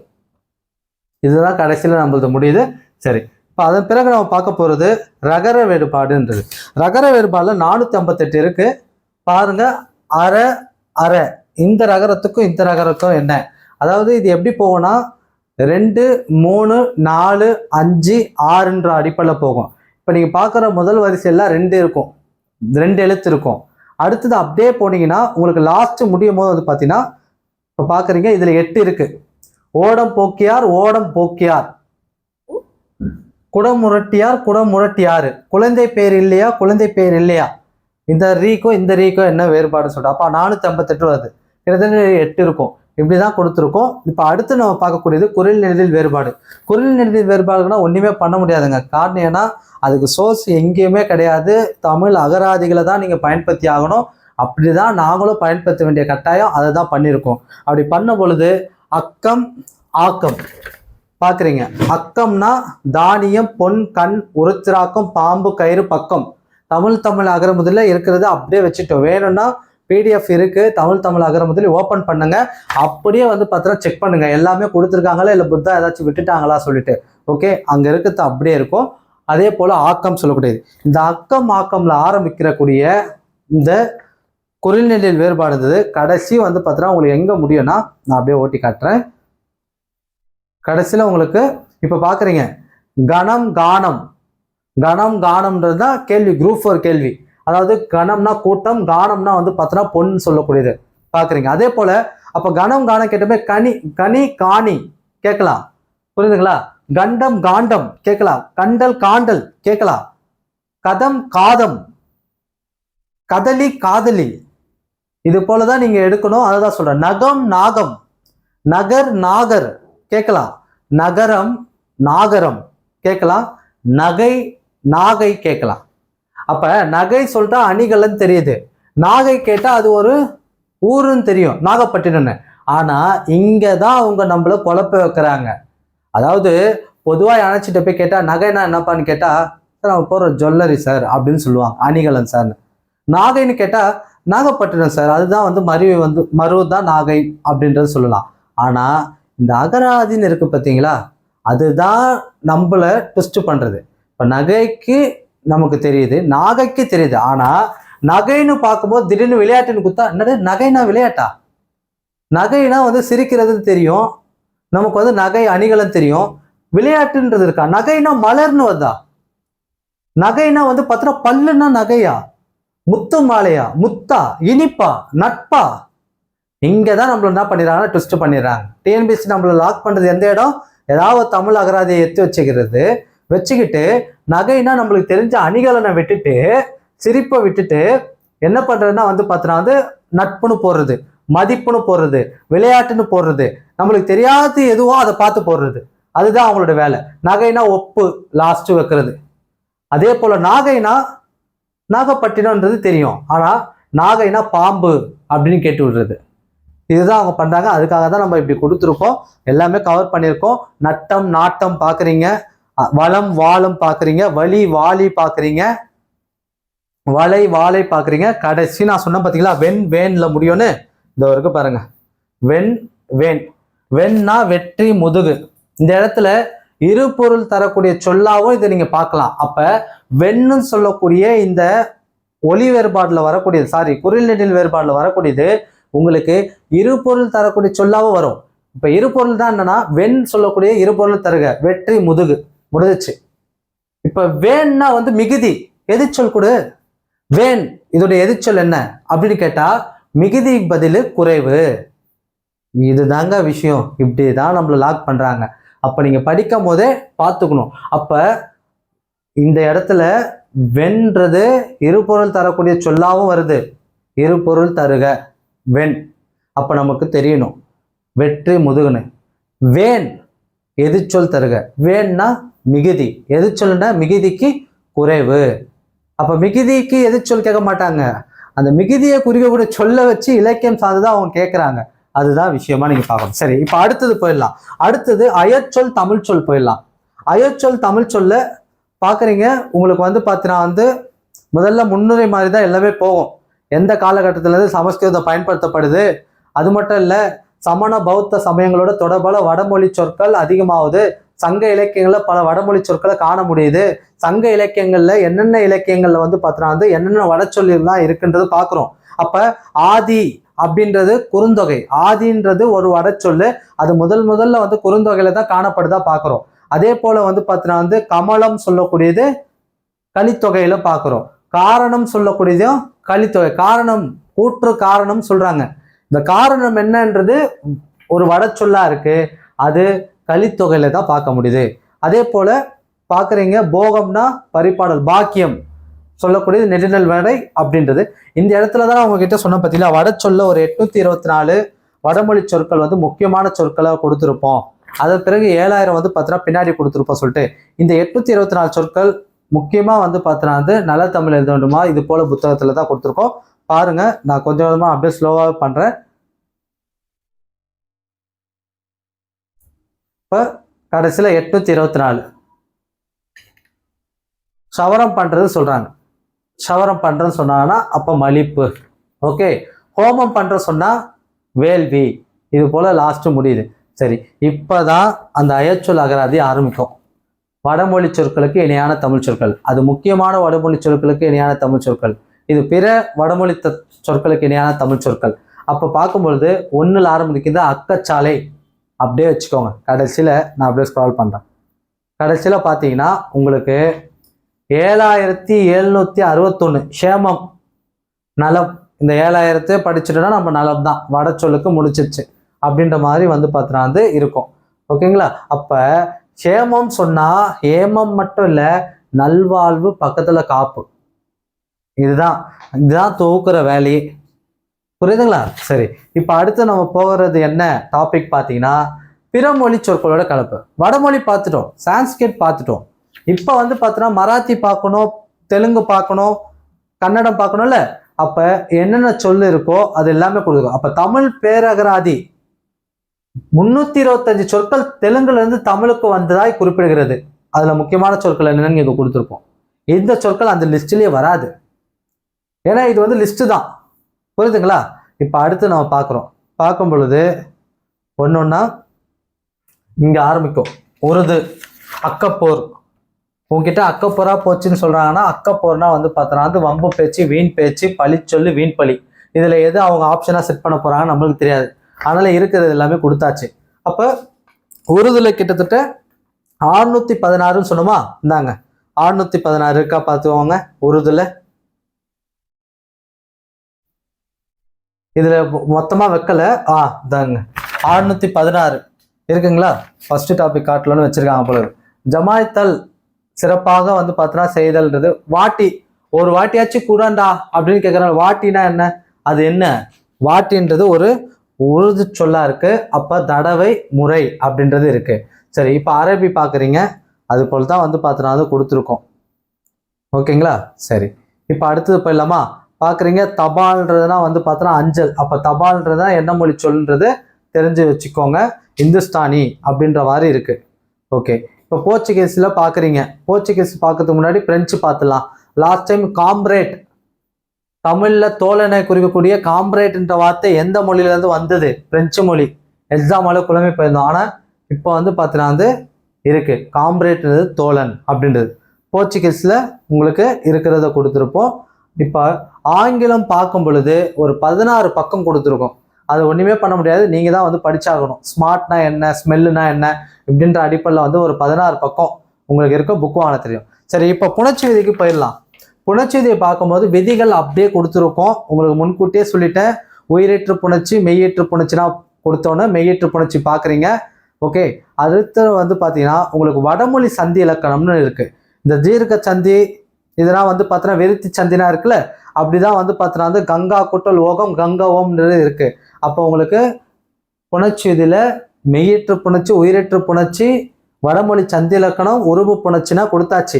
இதுதான் கடைசியில் நம்மளது முடியுது. சரி, இப்போ அதன் பிறகு நம்ம பார்க்க போகிறது ரகர வேறுபாடுன்றது. ரகர வேறுபாடில் 458 இருக்கு. பாருங்க அரை அரை இந்த ரகரத்துக்கும் இந்த ரகரத்துக்கும் என்ன? அதாவது இது எப்படி போகும்னா 2 3 4 5 6ன்ற அடிப்படையில் போகும். இப்போ நீங்கள் பார்க்குற முதல் வரிசையில் 2 இருக்கும், 2 எழுத்து இருக்கும். அடுத்தது அப்படியே போனீங்கன்னா உங்களுக்கு லாஸ்ட் முடியும் போது வந்து பார்த்தீங்கன்னா இப்போ பார்க்குறீங்க இதில் 8 இருக்கு. ஓடம் போக்கியார், குடமுரட்டியார், குழந்தை பேர் இல்லையா, இந்த ரீக்கோ என்ன வேறுபாடு சொல்லிட்டு அப்போ 458 வருது. கிட்டத்தட்ட 8 இருக்கும். இப்படிதான் கொடுத்துருக்கோம். இப்போ அடுத்து நம்ம பார்க்கக்கூடியது குரில் நெடில் வேறுபாடு. குரில் நெடில் வேறுபாடுனா ஒன்றுமே பண்ண முடியாதுங்க. காரணம் ஏன்னா அதுக்கு சோர்ஸ் எங்கேயுமே கிடையாது. தமிழ் அகராதிகளை தான் நீங்கள் பயன்படுத்தி ஆகணும். அப்படிதான் நாங்களும் பயன்படுத்த வேண்டிய கட்டாயம் அதை தான் பண்ணியிருக்கோம். அப்படி பண்ண பொழுது அக்கம் ஆக்கம் பார்க்குறீங்க. அக்கம்னா தானியம், பொன், கண், உருத்திராக்கம், பாம்பு, கயிறு, பக்கம். தமிழ் அகர முதல்ல இருக்கிறது அப்படியே வச்சுட்டோம். வேணும்னா பிடிஎஃப் இருக்கு, தமிழ் அகர முதல்ல ஓப்பன் பண்ணுங்க. அப்படியே வந்து பார்த்தா செக் பண்ணுங்க எல்லாமே கொடுத்துருக்காங்களா இல்லை புத்தா ஏதாச்சும் விட்டுட்டாங்களா சொல்லிட்டு. ஓகே, அங்கே இருக்கிறது அப்படியே இருக்கும். அதே போல் ஆக்கம் சொல்லக்கூடியது. இந்த அக்கம் ஆக்கம்ல ஆரம்பிக்கிறக்கூடிய இந்த குரில்நெடில் வேறுபாடு இருந்தது. கடைசி வந்து பார்த்தீங்கன்னா உங்களுக்கு எங்கே முடியும்னா நான் அப்படியே ஓட்டி காட்டுறேன். கடைசியில் உங்களுக்கு இப்போ பார்க்குறீங்க கணம் காணம்ன்றது தான் கேள்வி, குரூப் 4 கேள்வி. அதாவது கணம்னா கூட்டம், காணம்னா வந்து பார்த்தீங்கன்னா பொண்ணு சொல்லக்கூடியது. பார்க்குறீங்க. அதே போல் அப்போ கணம் காணம் கேட்டமே கனி காணி கேட்கலாம், புரியுதுங்களா? கண்டம் காண்டம் கேட்கலாம், கண்டல் காண்டல் கேட்கலாம், கதம் காதம், கதலி காதலி. இது போலதான் நீங்க எடுக்கணும். அதான் சொல்றேன். நகம் நாகம், நகர் நாகர் கேட்கலாம், நகரம் நாகரம் கேட்கலாம், நகை நாகை கேட்கலாம். அப்ப நகை சொல்லிட்டா அணிகள்னு தெரியுது, நாகை கேட்டா அது ஒரு ஊருன்னு தெரியும், நாகப்பட்டினம்னு. ஆனா இங்கதான் அவங்க நம்மள குழப்ப வைக்கிறாங்க. அதாவது பொதுவா அணைச்சிட்டு போய் கேட்டா நகைனா என்னப்பான்னு கேட்டா சார் அவங்க போற ஜுவல்லரி சார் அப்படின்னு சொல்லுவாங்க, அணிகலன் சார்னு. நாகைன்னு கேட்டா நாகப்பட்டினம் சார், அதுதான் வந்து மருவதான் நாகை அப்படின்றது சொல்லலாம். ஆனா இந்த அகராதின்னு இருக்கு பார்த்தீங்களா, அதுதான் நம்மள ட்விஸ்ட் பண்றது. இப்ப நகைக்கு நமக்கு தெரியுது, நாகைக்கு தெரியுது. ஆனா நகைன்னு பார்க்கும்போது திடீர்னு விளையாட்டுன்னு குத்தா என்னது நகைனா விளையாட்டா? நகைனா வந்து சிரிக்கிறது தெரியும், நமக்கு வந்து நகை அணிகலன் தெரியும், விளையாட்டுன்றது இருக்கா? நகைனா மலர்னு வருதா? நகைனா வந்து பார்த்தா பல்லுன்னா நகையா? முத்து மாலையா? முத்தா? இனிப்பா? நட்பா? இங்கே தான் நம்மள என்ன பண்ணிடுறாங்கன்னா ட்விஸ்ட் பண்ணிடுறாங்க. டிஎன்பிஎஸ்சி நம்மளை லாக் பண்ணுறது எந்த இடம்? ஏதாவது தமிழ் அகராதியை வச்சுக்கிட்டு நகைனா நம்மளுக்கு தெரிஞ்ச அணிகலனை விட்டுட்டு சிரிப்பை விட்டுட்டு என்ன பண்ணுறதுன்னா வந்து பார்த்தோன்னா வந்து நட்புன்னு போடுறது, மதிப்புன்னு போடுறது, விளையாட்டுன்னு போடுறது, நம்மளுக்கு தெரியாது எதுவோ அதை பார்த்து போடுறது. அதுதான் அவங்களோட வேலை. நகைனா ஒப்பு லாஸ்ட் வைக்கிறது. அதே போல நாகைனா நாகப்பட்டினம்ன்றது தெரியும், ஆனா நாகைனா பாம்பு அப்படின்னு கேட்டு விடுறது. இதுதான் அவங்க பண்றாங்க. அதுக்காக தான் நம்ம இப்படி கொடுத்துருக்கோம். எல்லாமே கவர் பண்ணியிருக்கோம். நட்டம் நாட்டம் பாக்குறீங்க, வளம் வாழும் பாக்குறீங்க, வலி வாலி பாக்குறீங்க, வலை வாழை பாக்குறீங்க. கடைசி நான் சொன்ன பாத்தீங்களா வெண் வேன்ல முடியும்னு, இந்த வரைக்கும் பாருங்க. வெண் வேன், வெண்ணா வெற்றி முதுகு. இந்த இடத்துல இரு பொருள் தரக்கூடிய சொல்லாவும் இதை நீங்க பார்க்கலாம். அப்ப வெண்ணு சொல்லக்கூடிய இந்த ஒலி வேறுபாடுல வரக்கூடியது, குரில் நெடில் வேறுபாடுல வரக்கூடியது உங்களுக்கு இரு பொருள் தரக்கூடிய சொல்லாவும் வரும். இப்ப இரு பொருள் தான் என்னன்னா வெண் சொல்லக்கூடிய இரு பொருள் தருக, வெற்றி முதுகு, முடிஞ்சிச்சு. இப்ப வேன்னா வந்து மிகுதி, எதிர்ச்சொல் கொடு. வேன் இதோடைய எதிர்ச்சொல் என்ன அப்படின்னு கேட்டா மிகுதி பதிலு குறைவு. இதுதாங்க விஷயம். இப்படிதான் நம்மள லாக் பண்றாங்க. அப்ப நீங்க படிக்கும் போதே பார்த்துக்கணும். அப்ப இந்த இடத்துல வென்றது இரு பொருள் தரக்கூடிய சொல்லாவும் வருது, இரு பொருள் தருக வெண். அப்ப நமக்கு தெரியணும் வெற்றி முதுகுன்னு. வேன் எதிர்ச்சொல் தருக, வேன்னா மிகுதி, எதிர்ச்சொல்னா மிகுதிக்கு குறைவு. அப்ப மிகுதிக்கு எதிர்ச்சொல் கேட்க மாட்டாங்க, அந்த மிகுதியை குறிக்கக்கூடிய சொல்ல வச்சு இலக்கியம் சார்ந்துதான் அவங்க கேட்கிறாங்க. அதுதான் விஷயமா நீங்க பார்க்கணும். சரி, இப்ப அடுத்தது போயிடலாம். அடுத்தது அயற்சொல் தமிழ் சொல் போயிடலாம். அயற்சொல் தமிழ் சொல்ல பாக்குறீங்க. உங்களுக்கு வந்து பார்த்தீங்கன்னா வந்து முதல்ல முன்னுரை மாதிரி தான் எல்லாமே போகும். எந்த காலகட்டத்துல இருந்து சமஸ்கிருதம் பயன்படுத்தப்படுது, அது மட்டும் இல்ல சமண பௌத்த சமயங்களோட தொடர்பான வடமொழி சொற்கள் அதிகமாகுது, சங்க இலக்கியங்கள்ல பல வடமொழி சொற்களை காண முடியுது, சங்க இலக்கியங்கள்ல என்னென்ன இலக்கியங்கள்ல வந்து பார்த்தீங்கன்னா வந்து என்னென்ன வடச்சொல்லாம் இருக்குன்றது பாக்குறோம். அப்ப ஆதி அப்படின்றது குறுந்தொகை, ஆதின்றது ஒரு வடச்சொல்லு, அது முதல்ல வந்து குறுந்தொகையில தான் காணப்படுதா பாக்குறோம். அதே போல வந்து பார்த்தீங்கன்னா வந்து கமலம் சொல்லக்கூடியது கலித்தொகையில பாக்குறோம். காரணம் சொல்லக்கூடியதும் கலித்தொகை, காரணம் கூற்று காரணம் சொல்றாங்க. இந்த காரணம் என்னன்றது ஒரு வடச்சொல்லா இருக்கு, அது கலித்தொகையில தான் பார்க்க முடியுது. அதே போல பாக்குறீங்க போகம்னா பரிபாடல், பாக்கியம் சொல்லக்கூடியது நெடுநல் வேடை அப்படின்றது. இந்த இடத்துலதான் அவங்க கிட்ட சொன்ன பத்தியில வடச்சொல்ல ஒரு 824 வடமொழி சொற்கள் வந்து முக்கியமான சொற்களை கொடுத்துருப்போம். அதன் பிறகு 7000 வந்து பார்த்தீங்கன்னா பின்னாடி கொடுத்துருப்போம் சொல்லிட்டு இந்த 824 சொற்கள் முக்கியமா வந்து பார்த்தீங்கன்னா வந்து நல்ல தமிழ் எழுத வேண்டுமா இது போல புத்தகத்துல தான் கொடுத்துருக்கோம். பாருங்க, நான் கொஞ்சம் கொஞ்சமா அப்படியே ஸ்லோவாக பண்றேன். இப்ப கடைசியில 824 சவரம் பண்றது சொல்றாங்க. சவரம் பண்றது சொன்னாங்கன்னா அப்ப மலிப்பு. ஓகே, ஹோமம் பண்ற சொன்னா வேள்வி. இது போல லாஸ்ட் முடியுது. சரி, இப்பதான் அந்த அயற்சொல் அகராதி ஆரம்பிக்கும். வடமொழி சொற்களுக்கு இணையான தமிழ் சொற்கள், அது முக்கியமான வடமொழி சொற்களுக்கு இணையான தமிழ் சொற்கள், இது பிற வடமொழி சொற்களுக்கு இணையான தமிழ் சொற்கள். அப்ப பார்க்கும்பொழுது ஒண்ணுல ஆரம்பிக்குது அக்கச்சாலை, அப்படியே வச்சுக்கோங்க. கடைசியில நான் அப்படியே ஸ்க்ரால் பண்றேன். கடைசியில பாத்தீங்கன்னா உங்களுக்கு 7761 சேமம் நலம். இந்த 7000 படிச்சுட்டோம்னா நம்ம நலம் தான், வட சொல்லுக்கு முடிச்சிருச்சு அப்படின்ற மாதிரி வந்து பார்த்தீங்கன்னா இருக்கும். ஓகேங்களா? அப்ப சேமம் சொன்னா ஏமம் மட்டும் இல்ல, நல்வாழ்வு பக்கத்துல காப்பு. இதுதான் தொகுக்கிற வேலையே. புரியுதுங்களா? சரி, இப்ப அடுத்து நம்ம போகிறது என்ன டாபிக் பார்த்தீங்கன்னா பிறமொழி சொற்களோட கலப்பு. வடமொழி பார்த்துட்டோம், சான்ஸ்கிரிட் பார்த்துட்டோம். இப்ப வந்து பார்த்தோன்னா மராத்தி பார்க்கணும், தெலுங்கு பார்க்கணும், கன்னடம் பார்க்கணும்ல. அப்ப என்னென்ன சொல்லு இருக்கோ அது எல்லாமே கொடுக்கும். அப்ப தமிழ் பேரகராதி 325 சொற்கள் தெலுங்குல இருந்து தமிழுக்கு வந்ததாய் குறிப்பிடுகிறது. அதுல முக்கியமான சொற்கள் என்னன்னு இங்க கொடுத்துருப்போம். இந்த சொற்கள் அந்த லிஸ்ட்லயே வராது, ஏன்னா இது வந்து லிஸ்ட் தான். புரியுதுங்களா? இப்ப அடுத்து நம்ம பார்க்கும் பொழுது ஒன்னொன்னா இங்க ஆரம்பிக்கும். உருது, அக்கப்போர். உங்ககிட்ட அக்கப்போரா போச்சுன்னு சொல்றாங்கன்னா அக்கப்போர்னா வந்து பார்த்தோன்னா அது வம்பு பேச்சு, வீண் பேச்சு, பழி சொல்லு, வீண் பழி. இதுல எது அவங்க ஆப்ஷனா செட் பண்ண போறாங்கன்னு நம்மளுக்கு தெரியாது. அதனால இருக்கிறது எல்லாமே கொடுத்தாச்சு. அப்ப உருதுல கிட்டத்தட்ட 616 சொன்னோமா, இந்தாங்க 616 இருக்கா பார்த்துக்கோங்க. உருதுல இதுல மொத்தமா வைக்கல. இதாங்க 616 இருக்குங்களா. ஃபர்ஸ்ட் டாபிக் காட்டலன்னு வச்சிருக்காங்க போல. ஜமாய்த்தல் சிறப்பாக வந்து பார்த்தோன்னா செய்தல்ன்றது வாட்டி, ஒரு வாட்டியாச்சும் கூடாண்டா அப்படின்னு கேட்குறாங்க. வாட்டினா என்ன, அது என்ன, வாட்டின்றது ஒரு உருது சொல்லா இருக்கு. அப்ப தடவை முறை அப்படின்றது இருக்கு. சரி, இப்ப அரபி பாக்குறீங்க, அது போல தான் வந்து பார்த்தோன்னா அது கொடுத்துருக்கோம். ஓகேங்களா. சரி, இப்ப அடுத்தது போயிடலாமா. பாக்குறீங்க தபால்ன்றதுனா வந்து பார்த்தோன்னா அஞ்சல். அப்ப தபால்ன்றதுனா என்ன மொழி சொல்ன்றது தெரிஞ்சு வச்சுக்கோங்க. இந்துஸ்தானி அப்படின்ற மாதிரி இருக்கு. ஓகே, இப்போ போர்ச்சுகீஸ்ல பாக்குறீங்க. போர்ச்சுகீஸ் பார்க்கறதுக்கு முன்னாடி பிரெஞ்சு பார்த்துலாம். லாஸ்ட் டைம் காம்ரேட், தமிழ்ல தோழனை குறிக்கக்கூடிய காம்ரேட்ன்ற வார்த்தை எந்த மொழியில இருந்து வந்தது, பிரெஞ்சு மொழி. எக்ஸாமால குழம்பி போயிருந்தோம். ஆனா இப்போ வந்து பார்த்தீங்கன்னா வந்து இருக்கு காம்ரேட்ன்றது தோழன் அப்படின்றது. போர்ச்சுகீஸ்ல உங்களுக்கு இருக்கிறத கொடுத்துருப்போம். இப்போ ஆங்கிலம் பார்க்கும் பொழுது ஒரு 16 பக்கம் கொடுத்துருக்கோம். அது ஒன்றுமே பண்ண முடியாது, நீங்கள் தான் வந்து படிச்சாகணும். ஸ்மார்ட்னா என்ன, ஸ்மெல்லுனா என்ன இப்படின்ற அடிப்படையில் வந்து ஒரு 16 பக்கம் உங்களுக்கு இருக்க புக் வாங்க தெரியும். சரி, இப்போ புணர்ச்சி விதிக்கு போயிடலாம். புணர்ச்சி விதியை பார்க்கும்போது விதிகள் அப்படியே கொடுத்துருக்கோம். உங்களுக்கு முன்கூட்டியே சொல்லிட்டேன். உயிரேற்று புணர்ச்சி, மெய்யேற்று புணர்ச்சினா கொடுத்தோன்னே மெய்யேற்று புணர்ச்சி பார்க்குறீங்க. ஓகே, அடுத்து வந்து பார்த்தீங்கன்னா உங்களுக்கு வடமொழி சந்தி இலக்கணம்னு இருக்கு. இந்த தீர்க்க சந்தி இதெல்லாம் வந்து பார்த்தோன்னா விருத்தி சந்தினா இருக்குல்ல, அப்படிதான் வந்து பார்த்தோன்னா வந்து கங்கா குட்டல் ஓகம் கங்கா ஓம்ன்றது இருக்கு. அப்போ உங்களுக்கு புணர்ச்சி இதில் மெய்யேற்று புணர்ச்சி, உயிரேற்று புணர்ச்சி, வடமொழி சந்தி இலக்கணம், உருவு புணர்ச்சினா கொடுத்தாச்சு.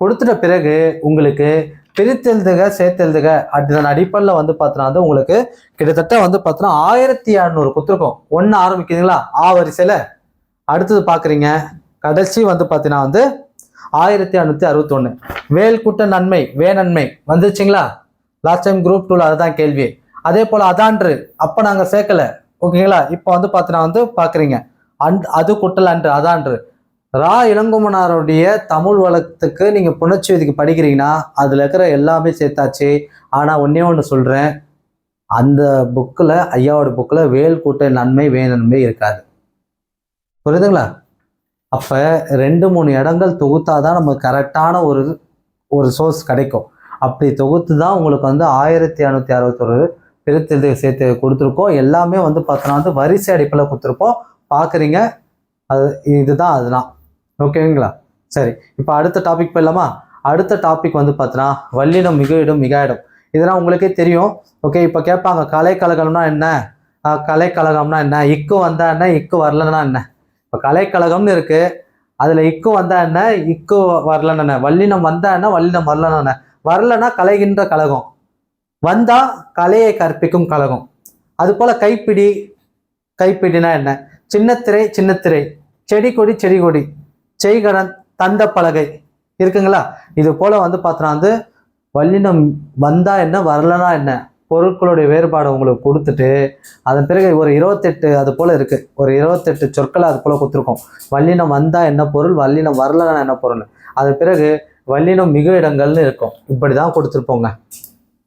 கொடுத்துட்ட பிறகு உங்களுக்கு பிரித்தெழுதுக சேர்த்தெழுதுக அதன் அடிப்படையில் வந்து பார்த்தோன்னா வந்து உங்களுக்கு கிட்டத்தட்ட வந்து பார்த்தோன்னா 1600 கொடுத்துருக்கோம். ஒன்று ஆரம்பிக்குதுங்களா வரிசையில். அடுத்தது பார்க்குறீங்க கடைசி வந்து பார்த்தீங்கன்னா வந்து 1661 வேல் கூட்ட நன்மை வேநன்மை வந்துச்சுங்களா. லாஸ்ட் டைம் குரூப் 2ல அதுதான் கேள்வி. அதே போல அதான்று அப்ப நாங்க சேர்க்கல. ஓகேங்களா. இப்போ வந்து பார்த்தீங்கன்னா வந்து பாக்குறீங்க அது குட்டல் அன்று அதான்று. ரா இளங்குமனாருடைய தமிழ் வழக்கத்துக்கு நீங்க புணர்ச்சி விதிக்கு படிக்கிறீங்கன்னா அதுல இருக்கிற எல்லாமே சேர்த்தாச்சு. ஆனா ஒன்னே ஒன்று சொல்றேன், அந்த புக்கில் ஐயாவோட புக்கில் வேல் கூட்ட நன்மை வேநன்மை இருக்காது. புரியுதுங்களா. அப்ப 2-3 இடங்கள் தொகுத்தாதான் நமக்கு கரெக்டான ஒரு சோர்ஸ் கிடைக்கும். அப்படி தொகுத்து தான் உங்களுக்கு வந்து 1661 பிரித்தெழுது சேர்த்து கொடுத்துருக்கோம். எல்லாமே வந்து பார்த்தோன்னா வந்து வரிசை அடிப்பில் கொடுத்துருப்போம். பார்க்குறீங்க, அது இதுதான் அதுதான். ஓகேங்களா. சரி, இப்போ அடுத்த டாபிக் போயிடலாமா. அடுத்த டாபிக் வந்து பார்த்தோன்னா வல்லினம் மிகையிடும் மிகாயிடும். இதெல்லாம் உங்களுக்கே தெரியும். ஓகே, இப்போ கேட்பாங்க கலைக்கழகம்னா என்ன, கலைக்கழகம்னா என்ன, இக்கு வந்தா என்ன, இக்கு வரலன்னா என்ன. இப்போ கலைக்கழகம்னு இருக்கு, அதுல இக்கு வந்தா என்ன, இக்கு வரலன்னு என்ன, வல்லினம் வந்தா என்ன, வல்லினம் வரலன்னு என்ன. வரலன்னா கலைகின்ற கழகம், வந்தா கலையை கற்பிக்கும் கழகம். அது போல கைப்பிடி, கைப்பிடினா என்ன, சின்னத்திரை சின்னத்திரை, செடி கொடி செடி கொடி, செய்கடன், தந்த பலகை இருக்குங்களா. இது போல வந்து பார்த்தோன்னா வந்து வல்லினம் வந்தா என்ன வரலன்னா என்ன பொருட்களுடைய வேறுபாடை உங்களுக்கு கொடுத்துட்டு அதன் பிறகு ஒரு 28 அது போல இருக்கு, ஒரு 28 சொற்களை அது போல கொடுத்துருக்கோம். வல்லினம் வந்தா என்ன பொருள், வல்லினம் வரலன்னா என்ன பொருள். அதன் பிறகு வல்லினம் மிக இடங்கள்னு இருக்கும். இப்படிதான் கொடுத்துருப்போங்க.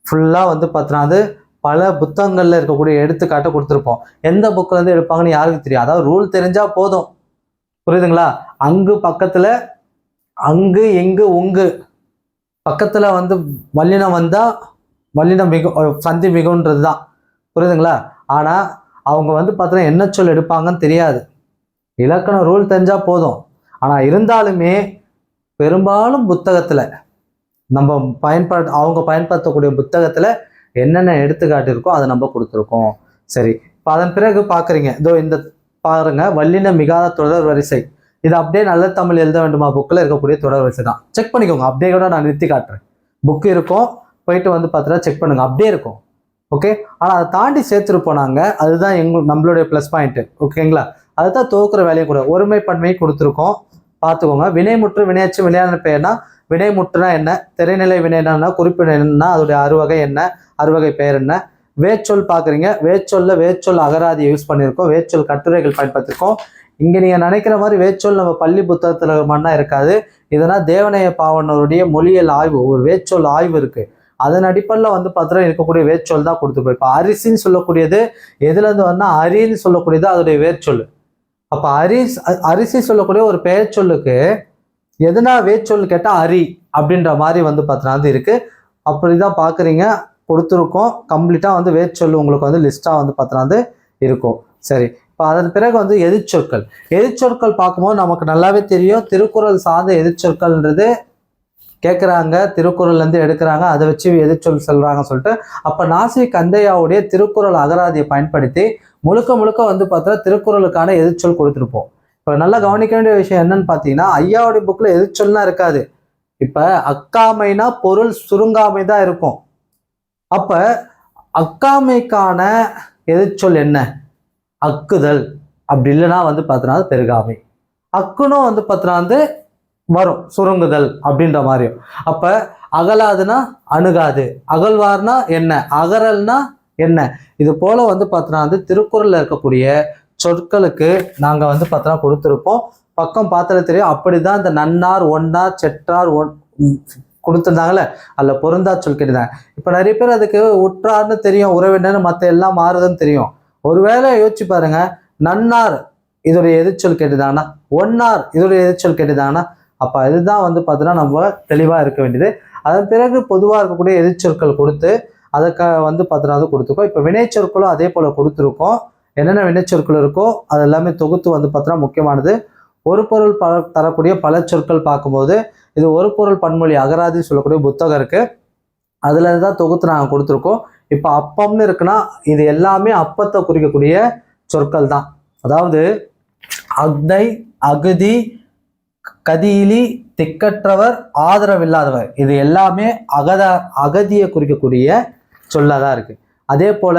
ஃபுல்லா வந்து பார்த்தோன்னா அது பல புத்தகங்கள்ல இருக்கக்கூடிய எடுத்துக்காட்டை கொடுத்துருப்போம். எந்த புக்கில் இருந்து எடுப்பாங்கன்னு யாருக்கு தெரியும். அதாவது ரூல் தெரிஞ்சா போதும். புரியுதுங்களா. அங்கு பக்கத்துல, அங்கு எங்கு உங்கு பக்கத்துல வந்து வல்லினம் வந்தா வல்லினம் மிக சந்தி மிகுன்றது தான். புரியுதுங்களா. ஆனா அவங்க வந்து பார்த்தோன்னா என்ன சொல் எடுப்பாங்கன்னு தெரியாது. இலக்கணம் ரூல் தெரிஞ்சா போதும். ஆனா இருந்தாலுமே பெரும்பாலும் புத்தகத்துல நம்ம அவங்க பயன்படுத்தக்கூடிய புத்தகத்துல என்னென்ன எடுத்துக்காட்டு இருக்கோ அதை நம்ம கொடுத்துருக்கோம். சரி, இப்போ அதன் பிறகு பாக்குறீங்க, இதோ இந்த பாருங்க வல்லின மிகாத தொடர் வரிசை. இது அப்படியே நல்ல தமிழ் எழுத வேண்டுமா புக்கில் இருக்கக்கூடிய தொடர் வரிசை தான். செக் பண்ணிக்கோங்க. அப்படியே கூட நான் நிறுத்தி காட்டுறேன். புக்கு இருக்கும், போயிட்டு வந்து பார்த்தீங்கன்னா செக் பண்ணுங்க, அப்படியே இருக்கும். ஓகே, ஆனால் அதை தாண்டி சேர்த்துருப்போம் நாங்கள். அதுதான் நம்மளுடைய ப்ளஸ் பாயிண்ட். ஓகேங்களா. அதுதான் துவக்கிற வேலையை கூட ஒருமைப்பன்மையை கொடுத்துருக்கோம். பார்த்துக்கோங்க. வினைமுற்று வினையச்சு வினையான பெயர்னா வினைமுற்றுனா என்ன, திரைநிலை வினைனா குறிப்பிட என்னன்னா அதோடைய அறுவகை என்ன, அறுவகை பெயர் என்ன. வேச்சொல் பார்க்குறீங்க, வேச்சொல் அகராதியை யூஸ் பண்ணியிருக்கோம், வேச்சொல் கட்டுரைகள் பயன்படுத்திருக்கோம். இங்கே நீங்கள் நினைக்கிற மாதிரி வேச்சொல் நம்ம பள்ளி புத்தகத்தில் மண்ணா இருக்காது. இதனால் தேவனைய பாவனருடைய மொழியியல் ஆய்வு, ஒரு வேச்சொல் ஆய்வு இருக்கு. அதன் அடிப்படையில் வந்து பார்த்தீங்கன்னா இருக்கக்கூடிய வேச்சொல் தான் கொடுத்துருப்போம். இப்போ அரிசின்னு சொல்லக்கூடியது எதுலேருந்து வந்தால் அரின்னு சொல்லக்கூடியது அதோடைய வேர்ச்சொல். அப்போ அரிசி சொல்லக்கூடிய ஒரு பெயர் சொல்லுக்கு எதுனா வேச்சொல் கேட்டால் அரி அப்படின்ற மாதிரி வந்து பார்த்தீங்கன்னா இருக்கு. அப்படிதான் பார்க்குறீங்க. கொடுத்துருக்கோம். கம்ப்ளீட்டாக வந்து வேர்ச்சொல் உங்களுக்கு வந்து லிஸ்ட்டாக வந்து பார்த்தோன்னா வந்து இருக்கும். சரி, இப்போ அதன் பிறகு வந்து எதிர்ச்சொற்கள். எதிர்ச்சொற்கள் பார்க்கும்போது நமக்கு நல்லாவே தெரியும், திருக்குறள் சார்ந்த எதிர்ச்சொற்கள்ன்றது கேட்குறாங்க, திருக்குறள்லேருந்து எடுக்கிறாங்க, அதை வச்சு எதிர்ச்சொல் சொல்கிறாங்கன்னு சொல்லிட்டு. அப்போ நாசி கந்தையாவுடைய திருக்குறள் அகராதியை பயன்படுத்தி முழுக்க முழுக்க வந்து பார்த்தா திருக்குறளுக்கான எதிர்ச்சொல் கொடுத்துருப்போம். இப்போ நல்லா கவனிக்க வேண்டிய விஷயம் என்னன்னு பார்த்தீங்கன்னா, ஐயாவுடைய புக்கில் எதிர்ச்சொல்லாம் இருக்காது. இப்போ அக்காமைனா பொருள் சுருங்காமை தான் இருக்கும். அப்போ அக்காமைக்கான எதிர்ச்சொல் என்ன? அக்குதல். அப்படி இல்லைன்னா வந்து பார்த்தோன்னா பெருகாமை. அக்குனும் வந்து பார்த்தோன்னா வந்து வரும், சுருங்குதல் அப்படின்ற மாதிரியும். அப்ப அகலாதுன்னா அணுகாது, அகழ்வார்னா என்ன, அகரல்னா என்ன, இது போல வந்து பார்த்தோன்னா வந்து திருக்குறள்ல இருக்கக்கூடிய சொற்களுக்கு நாங்க வந்து பார்த்தோன்னா கொடுத்துருப்போம். பக்கம் பார்த்தாலே தெரியும். அப்படிதான் இந்த நன்னார் ஒன்னார் செற்றார் கொடுத்துருந்தாங்கல்ல, அதில் பொருந்தா சொல் கேட்டுதான். இப்போ நிறைய பேர் அதுக்கு உற்றார்னு தெரியும், உறவினர் மற்ற எல்லாம் மாறுதுன்னு தெரியும். ஒருவேளை யோசிச்சு பாருங்க, நன்னார் இதோடைய எதிர்ச்சொல் கேட்டுதாங்கன்னா, ஒன்னார் இதோடைய எதிர்ச்சொல் கேட்டுதாங்கன்னா, அப்போ இதுதான் வந்து பார்த்தோன்னா நம்ம தெளிவாக இருக்க வேண்டியது. அதன் பிறகு பொதுவாக இருக்கக்கூடிய எதிர்ச்சொற்கள் கொடுத்து அதுக்கு வந்து பார்த்தோன்னா கொடுத்துருக்கோம். இப்போ வினைச்சொற்களும் அதே போல் கொடுத்துருக்கோம். என்னென்ன வினைச்சொற்கள் இருக்கோ அது எல்லாமே தொகுத்து வந்து பார்த்தோன்னா முக்கியமானது. ஒரு பொருள் தரக்கூடிய பல சொற்கள் பார்க்கும்போது இது ஒரு பொருள் பன்மொழி அகராதி சொல்லக்கூடிய புத்தகம் இருக்கு, அதுல தான் தொகுத்து நாங்கள் கொடுத்துருக்கோம். இப்போ அப்பம்னு இருக்குன்னா இது எல்லாமே அப்பத்தை குறிக்கக்கூடிய சொற்கள் தான். அதாவது அக்தை, அகுதி, கதியிலி, திக்கற்றவர், ஆதரவில்லாதவர், இது எல்லாமே அகதியை குறிக்கக்கூடிய சொல்லதான் இருக்கு. அதே போல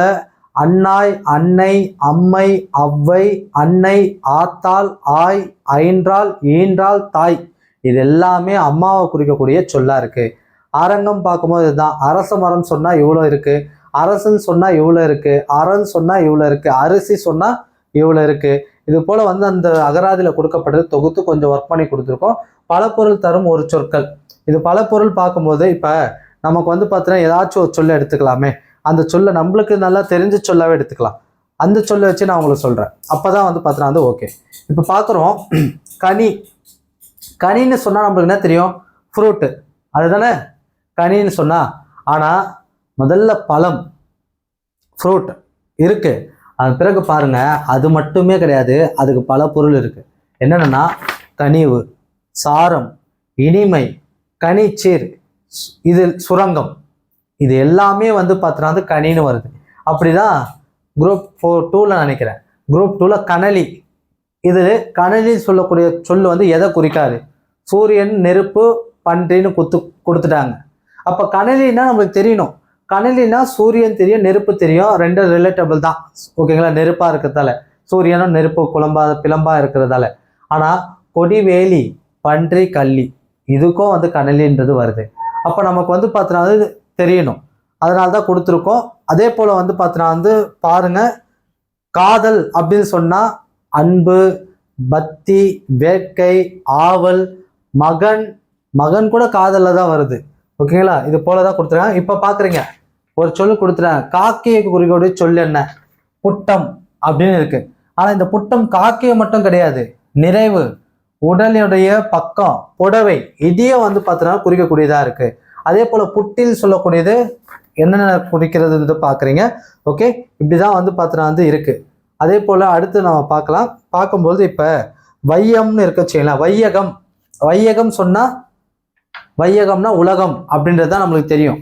அன்னாய், அன்னை, அம்மை, அவ்வை, அன்னை, ஆத்தாள், ஆய், ஐன்றாள், ஈன்றாள், தாய், இது எல்லாமே அம்மாவை குறிக்கக்கூடிய சொல்லா இருக்கு. அரங்கம் பார்க்கும்போது இதுதான். அரச மரம் சொன்னா இவ்வளோ இருக்கு, அரசன் சொன்னா இவ்வளோ இருக்கு, அரண் சொன்னா இவ்வளோ இருக்கு, அரிசி சொன்னா இவ்வளோ இருக்கு. இது போல வந்து அந்த அகராதியில கொடுக்கப்பட்டது தொகுத்து கொஞ்சம் ஒர்க் பண்ணி கொடுத்துருக்கோம். பல பொருள் தரும் ஒரு சொற்கள். இது பல பொருள் பார்க்கும்போது இப்ப நமக்கு வந்து பார்த்தீங்கன்னா ஏதாச்சும் ஒரு சொல்ல எடுத்துக்கலாமே, அந்த சொல்ல நம்மளுக்கு நல்லா தெரிஞ்ச சொல்லாவே எடுத்துக்கலாம். அந்த சொல்ல வச்சு நான் உங்களுக்கு சொல்றேன், அப்பதான் வந்து பார்த்தீங்கன்னா வந்து ஓகே. இப்ப பார்க்குறோம் கனி. கனின்னு சொன்னா நம்மளுக்கு என்ன தெரியும்? ஃப்ரூட்டு, அதுதானே கனின்னு சொன்னா. ஆனா முதல்ல பழம், ஃப்ரூட் இருக்கு. அதன் பிறகு பாருங்க, அது மட்டுமே கிடையாது, அதுக்கு பல பொருள் இருக்கு. என்னென்னா கனிவு, சாரம், இனிமை, கனிச்சீர், இது சுரங்கம், இது எல்லாமே வந்து பார்த்தோன்னா கனின்னு வருது. அப்படிதான் குரூப் 2ல நினைக்கிறேன், குரூப் 2ல கனலி. இது கனலி சொல்லக்கூடிய சொல்லு வந்து எதை குறிக்காது? சூரியன், நெருப்பு, பன்றின்னு கொடுத்துட்டாங்க. அப்போ கனலின்னா நம்மளுக்கு தெரியணும். கனலினா சூரியன் தெரியும், நெருப்பு தெரியும், ரெண்டும் ரிலேட்டபிள் தான். ஓகேங்களா? நெருப்பா இருக்கிறதால, சூரியனும் நெருப்பு பிளம்பா இருக்கிறதால. ஆனா கொடிவேலி, பன்றி, கள்ளி, இதுக்கும் வந்து கனலின்றது வருது. அப்ப நமக்கு வந்து பார்த்தோன்னா தெரியணும், அதனால தான் கொடுத்துருக்கோம். அதே போல வந்து பார்த்தோன்னா வந்து பாருங்க, காதல் அப்படின்னு சொன்னா அன்பு, பக்தி, வேட்கை, ஆவல், மகன், மகன் கூட காதல்ல தான் வருது. ஓகேங்களா? இது போலதான் கொடுத்துருக்காங்க. இப்ப பாக்குறீங்க ஒரு சொல்லு கொடுத்துறாங்க, காக்கையை குறிக்கக்கூடிய சொல் என்ன? புட்டம் அப்படின்னு இருக்கு. ஆனா இந்த புட்டம் காக்கையை மட்டும் கிடையாது, நிறைவு, உடலுடைய பக்கம், புடவை, இதையே வந்து பார்த்தோன்னா குறிக்கக்கூடியதா இருக்கு. அதே போல புட்டில் சொல்லக்கூடியது என்னென்ன குறிக்கிறது பாக்குறீங்க. ஓகே, இப்படிதான் வந்து பார்த்தோன்னா வந்து இருக்கு. அதே போல அடுத்து நம்ம பார்க்கலாம். பார்க்கும்போது இப்ப வையம்னு இருக்க செய்யலாம். வையகம், வையகம் சொன்னா வையகம்னா உலகம் அப்படின்றதுதான் நம்மளுக்கு தெரியும்.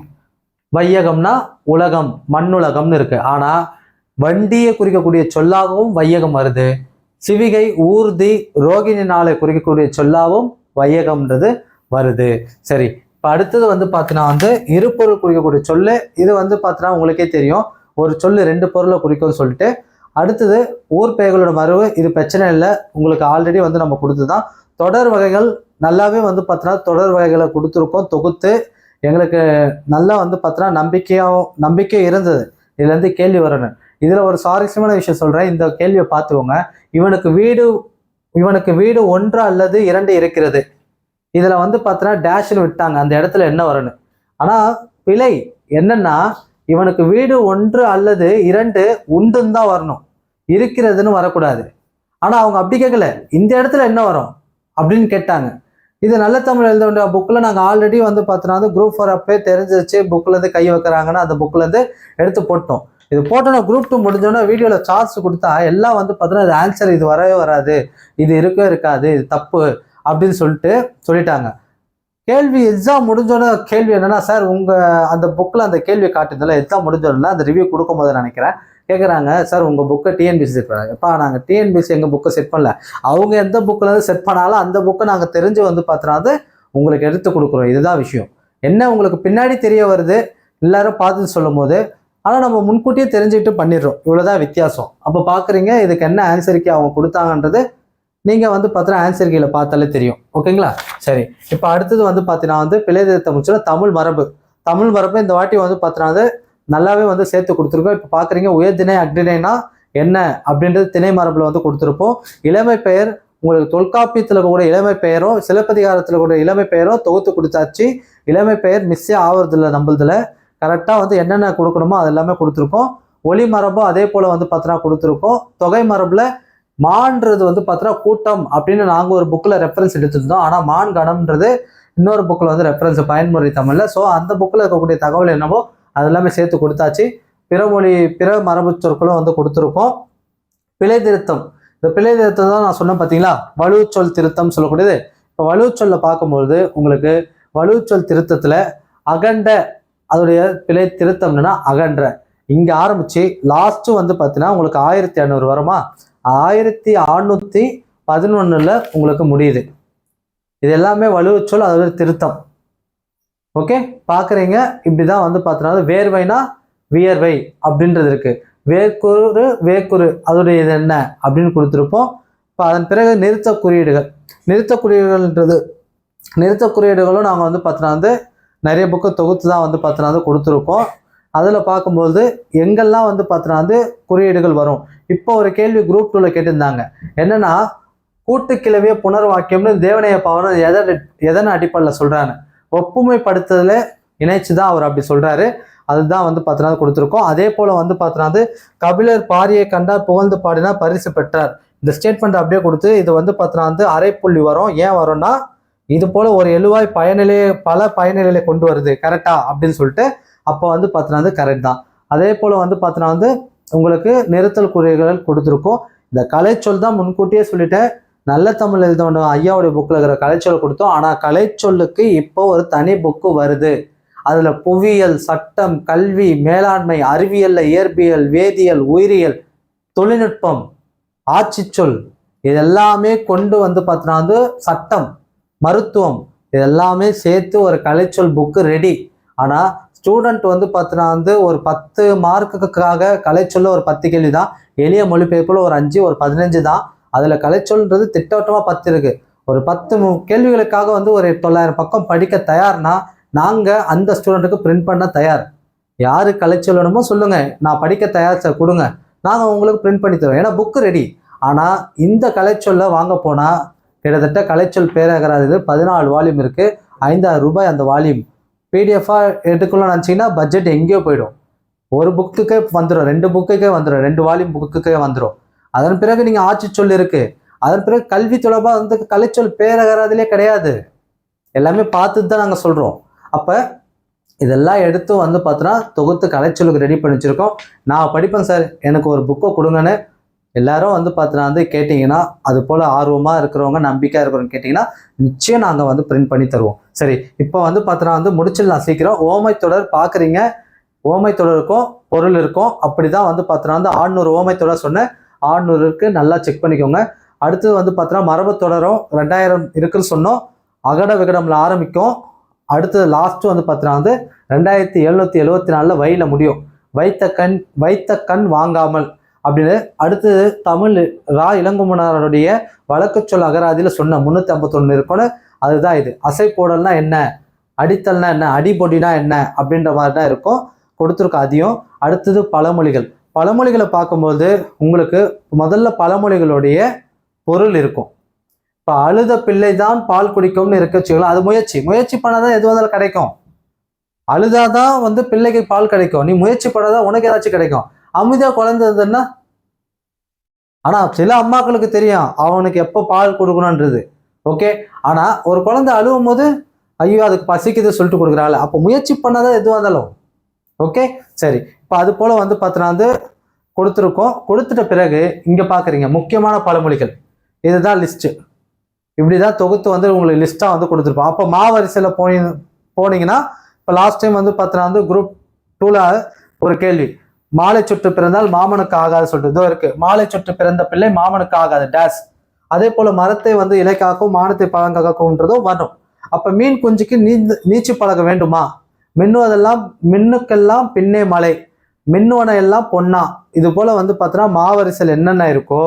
வையகம்னா உலகம், மண்ணுலகம்னு இருக்கு. ஆனா வண்டியை குறிக்கக்கூடிய சொல்லாகவும் வையகம் வருது. சிவிகை, ஊர்தி, ரோகிணி நாளை குறிக்கக்கூடிய சொல்லாகவும் வையகம்ன்றது வருது. சரி, இப்ப அடுத்தது வந்து பார்த்தீங்கன்னா வந்து இருபொருள் குறிக்கக்கூடிய சொல்லு. இது வந்து பார்த்தீங்கன்னா உங்களுக்கே தெரியும், ஒரு சொல்லு 2 பொருளை குறிக்கும்னு சொல்லிட்டு. அடுத்தது ஊர் பெயர்களோட மரபு, இது பிரச்சனை இல்லை, உங்களுக்கு ஆல்ரெடி வந்து நம்ம கொடுத்துதான். தொடர் வகைகள் நல்லாவே வந்து பார்த்தீங்கன்னா தொடர் வகைகளை கொடுத்துருக்கோம் தொகுத்து. எங்களுக்கு நல்லா வந்து பார்த்தீங்கன்னா நம்பிக்கை இருந்தது இதுலேருந்து கேள்வி வரணும். இதில் ஒரு சுவாரஸ்யமான விஷயம் சொல்கிறேன், இந்த கேள்வியை பார்த்துக்கோங்க. இவனுக்கு வீடு 1 அல்லது 2 இருக்கிறது. இதில் வந்து பார்த்தீங்கன்னா டேஷ்னு விட்டாங்க, அந்த இடத்துல என்ன வரணும்? ஆனால் பிழை என்னன்னா, இவனுக்கு வீடு 1 அல்லது 2 உண்டுன்னு தான் வரணும், இருக்கிறதுன்னு வரக்கூடாது. ஆனால் அவங்க அப்படி கேட்கல, இந்த இடத்துல என்ன வரும் அப்படின்னு கேட்டாங்க. இது நல்ல தமிழ் எழுத வேண்டிய புக்கில் நாங்கள் ஆல்ரெடி வந்து பார்த்தோன்னா குரூப் 4 அப்பே தெரிஞ்சிருச்சு, புக்கிலேருந்து கை வைக்கிறாங்கன்னா அந்த புக்கிலேருந்து எடுத்து போட்டோம். இது போட்டோன்னா குரூப் 2 முடிஞ்சோன்னா வீடியோவில் சார்ஜ் கொடுத்தா எல்லாம் வந்து பார்த்தோன்னா இது ஆன்சர் இது வரவே வராது, இது இருக்கவே இருக்காது, இது தப்பு அப்படின்னு சொல்லிட்டாங்க. கேள்வி எக்ஸாம் முடிஞ்சோன்னா கேள்வி என்னன்னா, சார் உங்கள் அந்த புக்கில் அந்த கேள்வி காட்டுதில்ல, எக்ஸாம் முடிஞ்சோன்னா அந்த ரிவ்யூ கொடுக்கும் போது நினைக்கிறேன் கேட்குறாங்க, சார் உங்கள் புக்கை டிஎன்பிசி செட் பண்ணாங்க. எப்பா நாங்கள் டிஎன்பிசி எங்கள் புக்கை செட் பண்ணல, அவங்க எந்த புக்கில் இருந்து செட் பண்ணாலும் அந்த புக்கை நாங்கள் தெரிஞ்சு வந்து பார்த்தோன்னா உங்களுக்கு எடுத்து கொடுக்குறோம். இதுதான் விஷயம். என்ன உங்களுக்கு பின்னாடி தெரிய வருது எல்லாரும் பார்த்து சொல்லும் போது, ஆனால் நம்ம முன்கூட்டியே தெரிஞ்சுக்கிட்டு பண்ணிடுறோம். இவ்வளோதான் வித்தியாசம். அப்போ பார்க்குறீங்க இதுக்கு என்ன ஆன்சருக்கு அவங்க கொடுத்தாங்கன்றது நீங்கள் வந்து பார்த்தீங்கன்னா ஆன்சர் கீழே பார்த்தாலே தெரியும். ஓகேங்களா? சரி, இப்போ அடுத்தது வந்து பார்த்தீங்கன்னா பிழை திருத்த முடிச்சுன்னா தமிழ் மரபு இந்த வாட்டி வந்து பார்த்தீங்கன்னா நல்லாவே வந்து சேர்த்து கொடுத்துருக்கோம். இப்போ பார்க்குறீங்க உயர்திணை அக்திணைனா என்ன அப்படின்றது திணை மரபில் வந்து கொடுத்துருப்போம். இளமை பெயர் உங்களுக்கு தொல்காப்பியத்தில் கூட இளமை பெயரும் சிலப்பதிகாரத்தில் கூட இளமை பெயரும் தொகுத்து கொடுத்தாச்சு. இளமை பெயர் மிஸ்ஸே ஆவறதில்லை நம்மளதுல. கரெக்டாக வந்து என்னென்ன கொடுக்கணுமோ அது எல்லாமே கொடுத்துருக்கோம். ஒளி மரபும் அதே போல் வந்து பார்த்தீங்கன்னா கொடுத்துருக்கோம். தொகை மரபில் மான்றது வந்து பார்த்தீங்கன்னா கூட்டம் அப்படின்னு நாங்கள் ஒரு புக்கில் ரெஃபரன்ஸ் எடுத்துருந்தோம். ஆனால் மான் கணம்ன்றது இன்னொரு புக்கில் வந்து ரெஃபரன்ஸ் பயன்முறை தமிழில். ஸோ அந்த புக்கில் இருக்கக்கூடிய தகவல் என்னவோ அது எல்லாமே சேர்த்து கொடுத்தாச்சு. பிற மரபு சொற்களும் வந்து கொடுத்துருக்கோம். பிழை திருத்தம், இந்த பிழை திருத்தம் தான் நான் சொன்னேன் பார்த்தீங்களா, வலுச்சொல் திருத்தம் சொல்லக்கூடியது. இப்போ வலுச்சொல்ல பார்க்கும்பொழுது உங்களுக்கு வலுச்சொல் திருத்தத்தில் அகண்ட அதோடைய பிழை திருத்தம்னா அகன்ற இங்கே ஆரம்பிச்சு லாஸ்ட்டு வந்து பார்த்தீங்கன்னா உங்களுக்கு 1500 வருமா, 1611 உங்களுக்கு முடியுது. இது எல்லாமே வலுச்சொல் அதோட திருத்தம். ஓகே, பார்க்குறீங்க. இப்படி தான் வந்து பார்த்தோன்னா வேர்வைனா வியர்வை அப்படின்றது இருக்குது. வேக்குறு அதோடைய இது என்ன அப்படின்னு கொடுத்துருப்போம். இப்போ அதன் பிறகு நிறுத்த குறியீடுகளும் நாங்கள் வந்து பார்த்தோன்னா நிறைய புக்கு தொகுத்து தான் வந்து பார்த்தோன்னா கொடுத்துருக்கோம். அதில் பார்க்கும்போது எங்கெல்லாம் வந்து பார்த்தோன்னா குறியீடுகள் வரும். இப்போ ஒரு கேள்வி குரூப் 2ல் கேட்டிருந்தாங்க, என்னன்னா கூட்டுக்கிழவிய புனர்வாக்கியம்னு தேவனைய பவன் எதனை அடிப்படையில் சொல்கிறாங்க, ஒப்புமைப்படுத்துதல இணைச்சு தான் அவர் அப்படி சொல்றாரு. அதுதான் வந்து பார்த்தோன்னா கொடுத்துருக்கோம். அதே போல வந்து பார்த்தோன்னா கபிலர் பாரியை கண்டார் புகழ்ந்து பாடினா பரிசு பெற்றார். இந்த ஸ்டேட்மெண்ட் அப்படியே கொடுத்து இது வந்து பார்த்தோன்னா அரைப்புள்ளி வரும். ஏன் வரும்னா இது போல ஒரு எழுவாய் பல பயனிலையை கொண்டு வருது கரெக்டா அப்படின்னு சொல்லிட்டு அப்போ வந்து பார்த்தோன்னா கரெக்ட் தான். அதே போல வந்து பார்த்தோன்னா உங்களுக்கு நிறுத்தல் குறிகள் கொடுத்துருக்கோம். இந்த கலைச்சொல் தான் முன்கூட்டியே சொல்லிட்டேன், நல்ல தமிழ் எழுதணும் ஐயாவுடைய புக்கில் இருக்கிற கலைச்சொல் கொடுத்தோம். ஆனால் கலைச்சொல்லுக்கு இப்போ ஒரு தனி புக்கு வருது. அதில் புவியியல், சட்டம், கல்வி, மேலாண்மை, அறிவியல், இயற்பியல், வேதியியல், உயிரியல், தொழில்நுட்பம், ஆட்சிச்சொல் இதெல்லாமே கொண்டு வந்து பார்த்தோன்னா சட்டம், மருத்துவம் இதெல்லாமே சேர்த்து ஒரு கலைச்சொல் புக்கு ரெடி. ஆனால் ஸ்டூடெண்ட் வந்து பார்த்தோன்னா ஒரு 10 மார்க்குக்காக கலைச்சொல்ல ஒரு 10 கேள்வி தான், எளிய மொழிபெயர்ப்பில் ஒரு 5 ஒரு 15 தான். அதில் கலைச்சொல்ன்றது திட்டவட்டமாக 10 இருக்குது. ஒரு 10 கேள்விகளுக்காக வந்து ஒரு 900 பக்கம் படிக்க தயார்னா நாங்கள் அந்த ஸ்டூடெண்ட்டுக்கு பிரிண்ட் பண்ண தயார். யாரு கலைச்சொல் வேணுமோ சொல்லுங்கள், நான் படிக்க தயார் சார் கொடுங்க, நாங்கள் உங்களுக்கு பிரிண்ட் பண்ணி தருவோம். ஏன்னா புக்கு ரெடி. ஆனால் இந்த கலைச்சொல்ல வாங்க போனால் கிட்டத்தட்ட கலைச்சொல் பேரகராது 14 வால்யூம் இருக்குது, 5000 ரூபாய் அந்த வால்யூம். பிடிஎஃபாக எடுக்கணும்னு நினச்சிங்கன்னா பட்ஜெட் எங்கேயோ போயிடும். ஒரு புக்குக்கே வந்துடும், 2 புக்குக்கே வந்துடும், 2 வால்யூம் புக்குக்கே வந்துடும். அதன் பிறகு நீங்கள் ஆட்சிச்சொல் இருக்குது, அதன் பிறகு கல்வி தொடர்பாக வந்து கலைச்சொல் பேரகராதிலே கிடையாது. எல்லாமே பார்த்துட்டு தான் நாங்கள் சொல்கிறோம். அப்போ இதெல்லாம் எடுத்து வந்து பார்த்தோன்னா தொகுத்து கலைச்சொலுக்கு ரெடி பண்ணி வச்சுருக்கோம். நான் படிப்பேன் சார் எனக்கு ஒரு புக்கை கொடுங்கன்னு எல்லாரும் வந்து பார்த்தோன்னா கேட்டிங்கன்னா, அது போல் ஆர்வமாக இருக்கிறவங்க நம்பிக்கையாக இருக்கிறவங்க கேட்டிங்கன்னா நிச்சயம் நாங்கள் வந்து பிரிண்ட் பண்ணி தருவோம். சரி, இப்போ வந்து பார்த்தோன்னா முடிச்சிடலாம் சீக்கிரம். ஓமை தொடர் பார்க்குறீங்க, ஓமை தொடருக்கும் பொருள் இருக்கும். அப்படி தான் வந்து பார்த்தோன்னா 600 ஓமை தொடர் சொன்னேன், 600 இருக்குது, நல்லா செக் பண்ணிக்கோங்க. அடுத்தது வந்து பார்த்தோன்னா மரபு தொடரும் 2000 இருக்குன்னு சொன்னோம். அகட விகடம்ல ஆரம்பிக்கும். அடுத்தது லாஸ்ட்டு வந்து பார்த்தோன்னா 2774 வயில முடியும். வைத்த கண் வாங்காமல் அப்படின்னு. அடுத்தது தமிழ் ரா இளங்குமணருடைய வழக்கு சொல் அகராதியில் சொன்ன 351 இருக்குன்னு. அதுதான் இது. அசை போடல்னா என்ன, அடித்தல்னா என்ன, அடிபொடினா என்ன அப்படின்ற மாதிரி தான் இருக்கும் கொடுத்துருக்கோம் அதையும். அடுத்தது பழமொழிகளை பார்க்கும்போது உங்களுக்கு முதல்ல பழமொழிகளுடைய பொருள் இருக்கும். இப்போ அழுத பிள்ளை தான் பால் குடிக்கும்னு இருக்க வச்சுக்கலாம். அது முயற்சி பண்ணாதான் எது வந்தாலும் கிடைக்கும். அழுதாதான் வந்து பிள்ளைக்கு பால் கிடைக்கும், நீ முயற்சி பண்ணாதான் உனக்கு ஏதாச்சும் கிடைக்கும். அமைதியா குழந்தைன்னா, ஆனா சில அம்மாக்களுக்கு தெரியும் அவனுக்கு எப்போ பால் கொடுக்கணுன்றது. ஓகே. ஆனா ஒரு குழந்தை அழுவும் போது ஐயோ அதுக்கு பசிக்குது சொல்லிட்டு கொடுக்குறாள், அப்போ முயற்சி பண்ணாதான் எதுவாக இருந்தாலும். ஓகே சரி. இப்போ அது போல வந்து பார்த்தீங்கன்னா கொடுத்துருக்கோம். கொடுத்துட்ட பிறகு இங்க பாக்குறீங்க முக்கியமான பழமொழிகள், இதுதான் லிஸ்ட். இப்படிதான் தொகுத்து வந்து உங்களுக்கு லிஸ்டா வந்து கொடுத்துருப்போம். அப்போ மாவரிசையில போனீங்கன்னா இப்போ லாஸ்ட் டைம் வந்து பார்த்தீங்கன்னா குரூப் 2ல ஒரு கேள்வி, மாலை சுற்று பிறந்தால் மாமனுக்கு ஆகாது சொல்லிட்டு இதோ இருக்கு. மாலை சுற்று பிறந்த பிள்ளை மாமனுக்கு ஆகாது டேஸ். அதே போல மரத்தை வந்து இலை காக்கும் மானத்தை பழங்காக்கும்ன்றதும் வரும். அப்ப மீன் குஞ்சுக்கு நீச்சு பழக வேண்டுமா? மின்னுவதெல்லாம் மின்னுக்கெல்லாம் பின்னே மலை, மின்னுவன எல்லாம் பொன்னா. இது போல வந்து பார்த்தீங்கன்னா மாவரிசையில் என்னென்ன இருக்கோ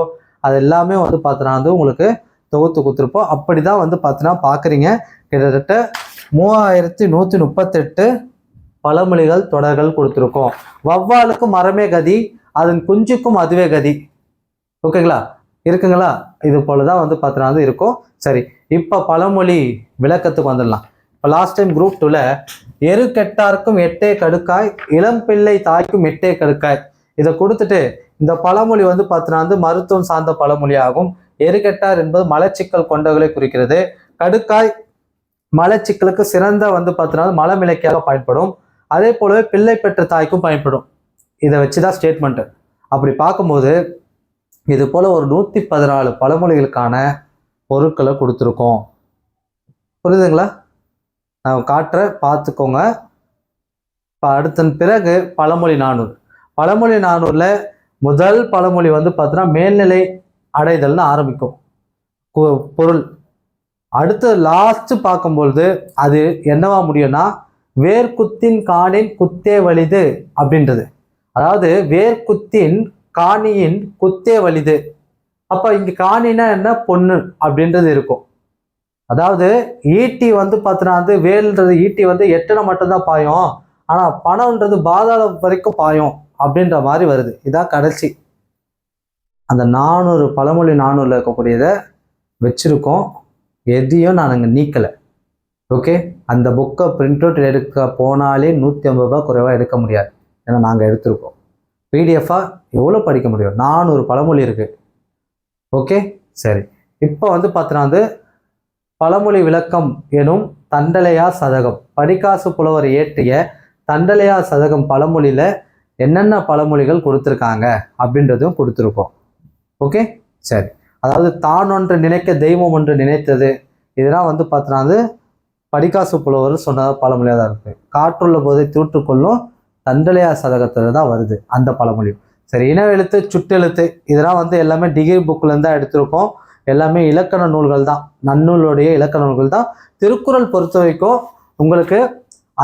அது எல்லாமே வந்து பார்த்தீங்கன்னா உங்களுக்கு தொகுத்து கொடுத்துருப்போம். அப்படிதான் வந்து பார்த்தீங்கன்னா பார்க்குறீங்க. கிட்டத்தட்ட 3138 பழமொழிகள் தொடர்கள் கொடுத்துருக்கோம். வவ்வாலுக்கும் மரமே கதி, அதன் குஞ்சுக்கும் அதுவே கதி. ஓகேங்களா, இருக்குங்களா? இது போலதான் வந்து பார்த்தீங்கன்னா இருக்கும். சரி, இப்போ பழமொழி விளக்கத்துக்கு வந்துடலாம். இப்போ லாஸ்ட் டைம் குரூப் 2ல எரு கெட்டாருக்கும் எட்டே கடுக்காய், இளம் பிள்ளை தாய்க்கும் எட்டே கடுக்காய் இதை கொடுத்துட்டு இந்த பழமொழி வந்து பார்த்தீங்கன்னா மருத்துவம் சார்ந்த பழமொழி ஆகும். எரு கெட்டார் என்பது மலச்சிக்கல் கொண்டவர்களை குறிக்கிறது. கடுக்காய் மலச்சிக்கலுக்கு சிறந்த வந்து பார்த்தீங்கன்னா மலமிளக்கியாக பயன்படும். அதே போலவே பிள்ளை பெற்ற தாய்க்கும் பயன்படும். இதை வச்சுதான் ஸ்டேட்மெண்ட். அப்படி பார்க்கும்போது இது போல ஒரு 114 பழமொழிகளுக்கான பொருட்களை கொடுத்துருக்கோம். புரியுதுங்களா? நான் காட்டுற பார்த்துக்கோங்க. இப்போ அடுத்த பிறகு பழமொழி 400. பழமொழி 400ல முதல் பழமொழி வந்து பார்த்தீங்கன்னா மேல்நிலை அடைதல்னு ஆரம்பிக்கும் பொருள். அடுத்து லாஸ்ட் பார்க்கும்பொழுது அது என்னவா முடியும்னா வேர்க்குத்தின் காணின் குத்தே வலிது அப்படின்றது. அதாவது வேர்க்குத்தின் காணியின் குத்தே வலிது. அப்ப இங்க காணினா என்ன, பொண்ணு அப்படின்றது இருக்கும். அதாவது ஈட்டி வந்து பார்த்தீங்கன்னா வேல்ன்றது ஈட்டி வந்து எட்டனை மட்டும்தான் பாயும், ஆனா பணம்ன்றது பாதாளம் வரைக்கும் பாயும் அப்படின்ற மாதிரி வருது. இதான் கடைசி அந்த 400 பழமொழி 400ல இருக்கக்கூடியதை வச்சிருக்கோம். எதையும் நான் அங்கே நீக்கலை. ஓகே, அந்த புக்கை பிரிண்ட் அவுட் எடுக்க போனாலே 150 ரூபாய் குறைவாக எடுக்க முடியாது. ஏன்னா நாங்கள் எடுத்திருக்கோம். பிடிஎஃபாக எவ்வளோ படிக்க முடியும்? 400 பழமொழி இருக்கு. ஓகே சரி. இப்போ வந்து பார்த்தீங்கன்னா பழமொழி விளக்கம் எனும் தண்டலையார் சதகம், படிக்காசு புலவர் இயற்றிய தண்டலையார் சதகம் பழமொழியில என்னென்ன பழமொழிகள் கொடுத்துருக்காங்க அப்படின்றதும் கொடுத்துருக்கோம். ஓகே சரி. அதாவது தான் ஒன்று நினைக்க தெய்வம் ஒன்று நினைத்தது, இதெல்லாம் வந்து பார்த்தீங்கன்னா படிக்காசு புலவர் சொன்ன பழமொழியாக தான் இருக்கு. காற்றுள்ள போதை தூற்றுக்கொள்ளும் தண்டலையார் சதகத்துல தான் வருது அந்த பழமொழி. சரி, இன எழுத்து சுட்டெழுத்து இதெல்லாம் வந்து எல்லாமே டிகிரி புக்ல இருந்தா எடுத்திருக்கோம். எல்லாமே இலக்கண நூல்கள் தான், நன்னூலுடைய இலக்கண நூல்கள் தான். திருக்குறள் பொறுத்த வரைக்கும் உங்களுக்கு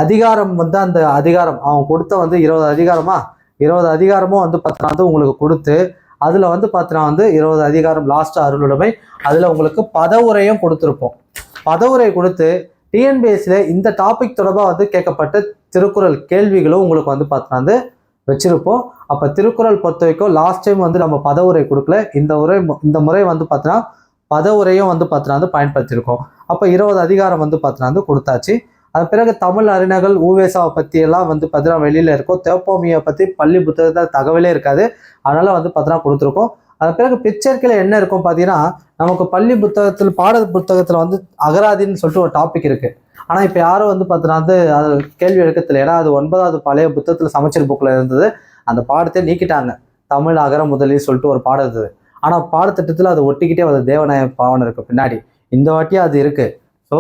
அதிகாரம் வந்து அந்த அதிகாரம் அவங்க கொடுத்த வந்து 20 அதிகாரமா, 20 அதிகாரமும் வந்து பார்த்தீங்கன்னா உங்களுக்கு கொடுத்து அதுல வந்து பார்த்தீங்கன்னா 20 அதிகாரம் லாஸ்ட் அருளுடைமை, அதுல உங்களுக்கு பதவுரையும் கொடுத்துருப்போம். பதவுரை கொடுத்து டிஎன்பிஎஸ்சில இந்த டாபிக் தொடர்பாக வந்து கேட்கப்பட்ட திருக்குறள் கேள்விகளும் உங்களுக்கு வந்து பார்த்தீங்கன்னா வச்சிருப்போம். அப்போ திருக்குறள் பொறுத்த வரைக்கும் லாஸ்ட் டைம் வந்து நம்ம பதவுரை கொடுக்கல, இந்த முறை வந்து பார்த்தீங்கன்னா பதவுரையும் வந்து பார்த்தீங்கன்னா பயன்படுத்தியிருக்கோம். அப்போ 20 அதிகாரம் வந்து பார்த்தீங்கன்னா கொடுத்தாச்சு. அது பிறகு தமிழ் அறிஞர்கள் ஊவேசாவை பற்றி எல்லாம் வந்து பார்த்தீங்கன்னா வெளியில இருக்கும். தேப்போமியை பற்றி பள்ளி புத்தகத்தில் தகவலே இருக்காது, அதனால வந்து பார்த்தீங்கன்னா கொடுத்துருக்கோம். அது பிறகு பிச்சர்க்கில் என்ன இருக்கும் பார்த்தீங்கன்னா நமக்கு பள்ளி புத்தகத்தில் பாட புத்தகத்தில் வந்து அகராதின்னு சொல்லிட்டு ஒரு டாபிக் இருக்கு. ஆனால் இப்போ யாரும் வந்து பார்த்தீங்கன்னா அது கேள்வி எடுக்கத்தில்லை. ஏன்னா அது 9வது பழைய புத்தகத்தில் சமச்சீர் புக்கில் இருந்தது. அந்த பாடத்தை நீக்கிட்டாங்க. தமிழ் அகர முதலின்னு சொல்லிட்டு ஒரு பாடம் இருந்தது. ஆனால் பாடத்திட்டத்தில் அதை ஒட்டிக்கிட்டே அது தேவநாய பாவனை இருக்கு பின்னாடி. இந்த வாட்டியும் அது இருக்கு. ஸோ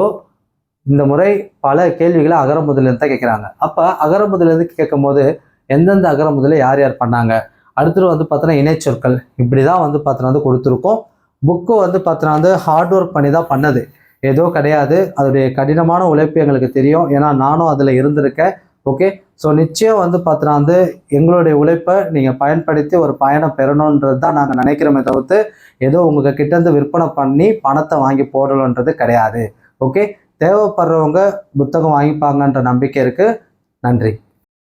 இந்த முறை பல கேள்விகளை அகர முதலிருந்து தான் கேட்குறாங்க. அப்போ அகர முதலிருந்து கேட்கும் போது எந்தெந்த அகர முதல யார் யார் பண்ணாங்க, அடுத்தது வந்து பார்த்தோன்னா இணைச்சொற்கள், இப்படி தான் வந்து பார்த்தோன்னா கொடுத்துருக்கோம். புக்கு வந்து பார்த்தோன்னா ஹார்ட் ஒர்க் பண்ணி தான் பண்ணது, ஏதோ கிடையாது. அதோடைய கடினமான உழைப்பு எங்களுக்கு தெரியும், ஏன்னா நானும் அதில் இருந்திருக்கேன். ஓகே, ஸோ நிச்சயம் வந்து பார்த்தோன்னா எங்களுடைய உழைப்பை நீங்கள் பயன்படுத்தி ஒரு பயணம் பெறணுன்றது தான் நாங்கள் நினைக்கிறோமே தவிர்த்து ஏதோ உங்கள் கிட்டேருந்து விற்பனை பண்ணி பணத்தை வாங்கி போடணுன்றது கிடையாது. ஓகே, தேவைப்படுறவங்க புத்தகம் வாங்கிப்பாங்கன்ற நம்பிக்கை இருக்குது. நன்றி.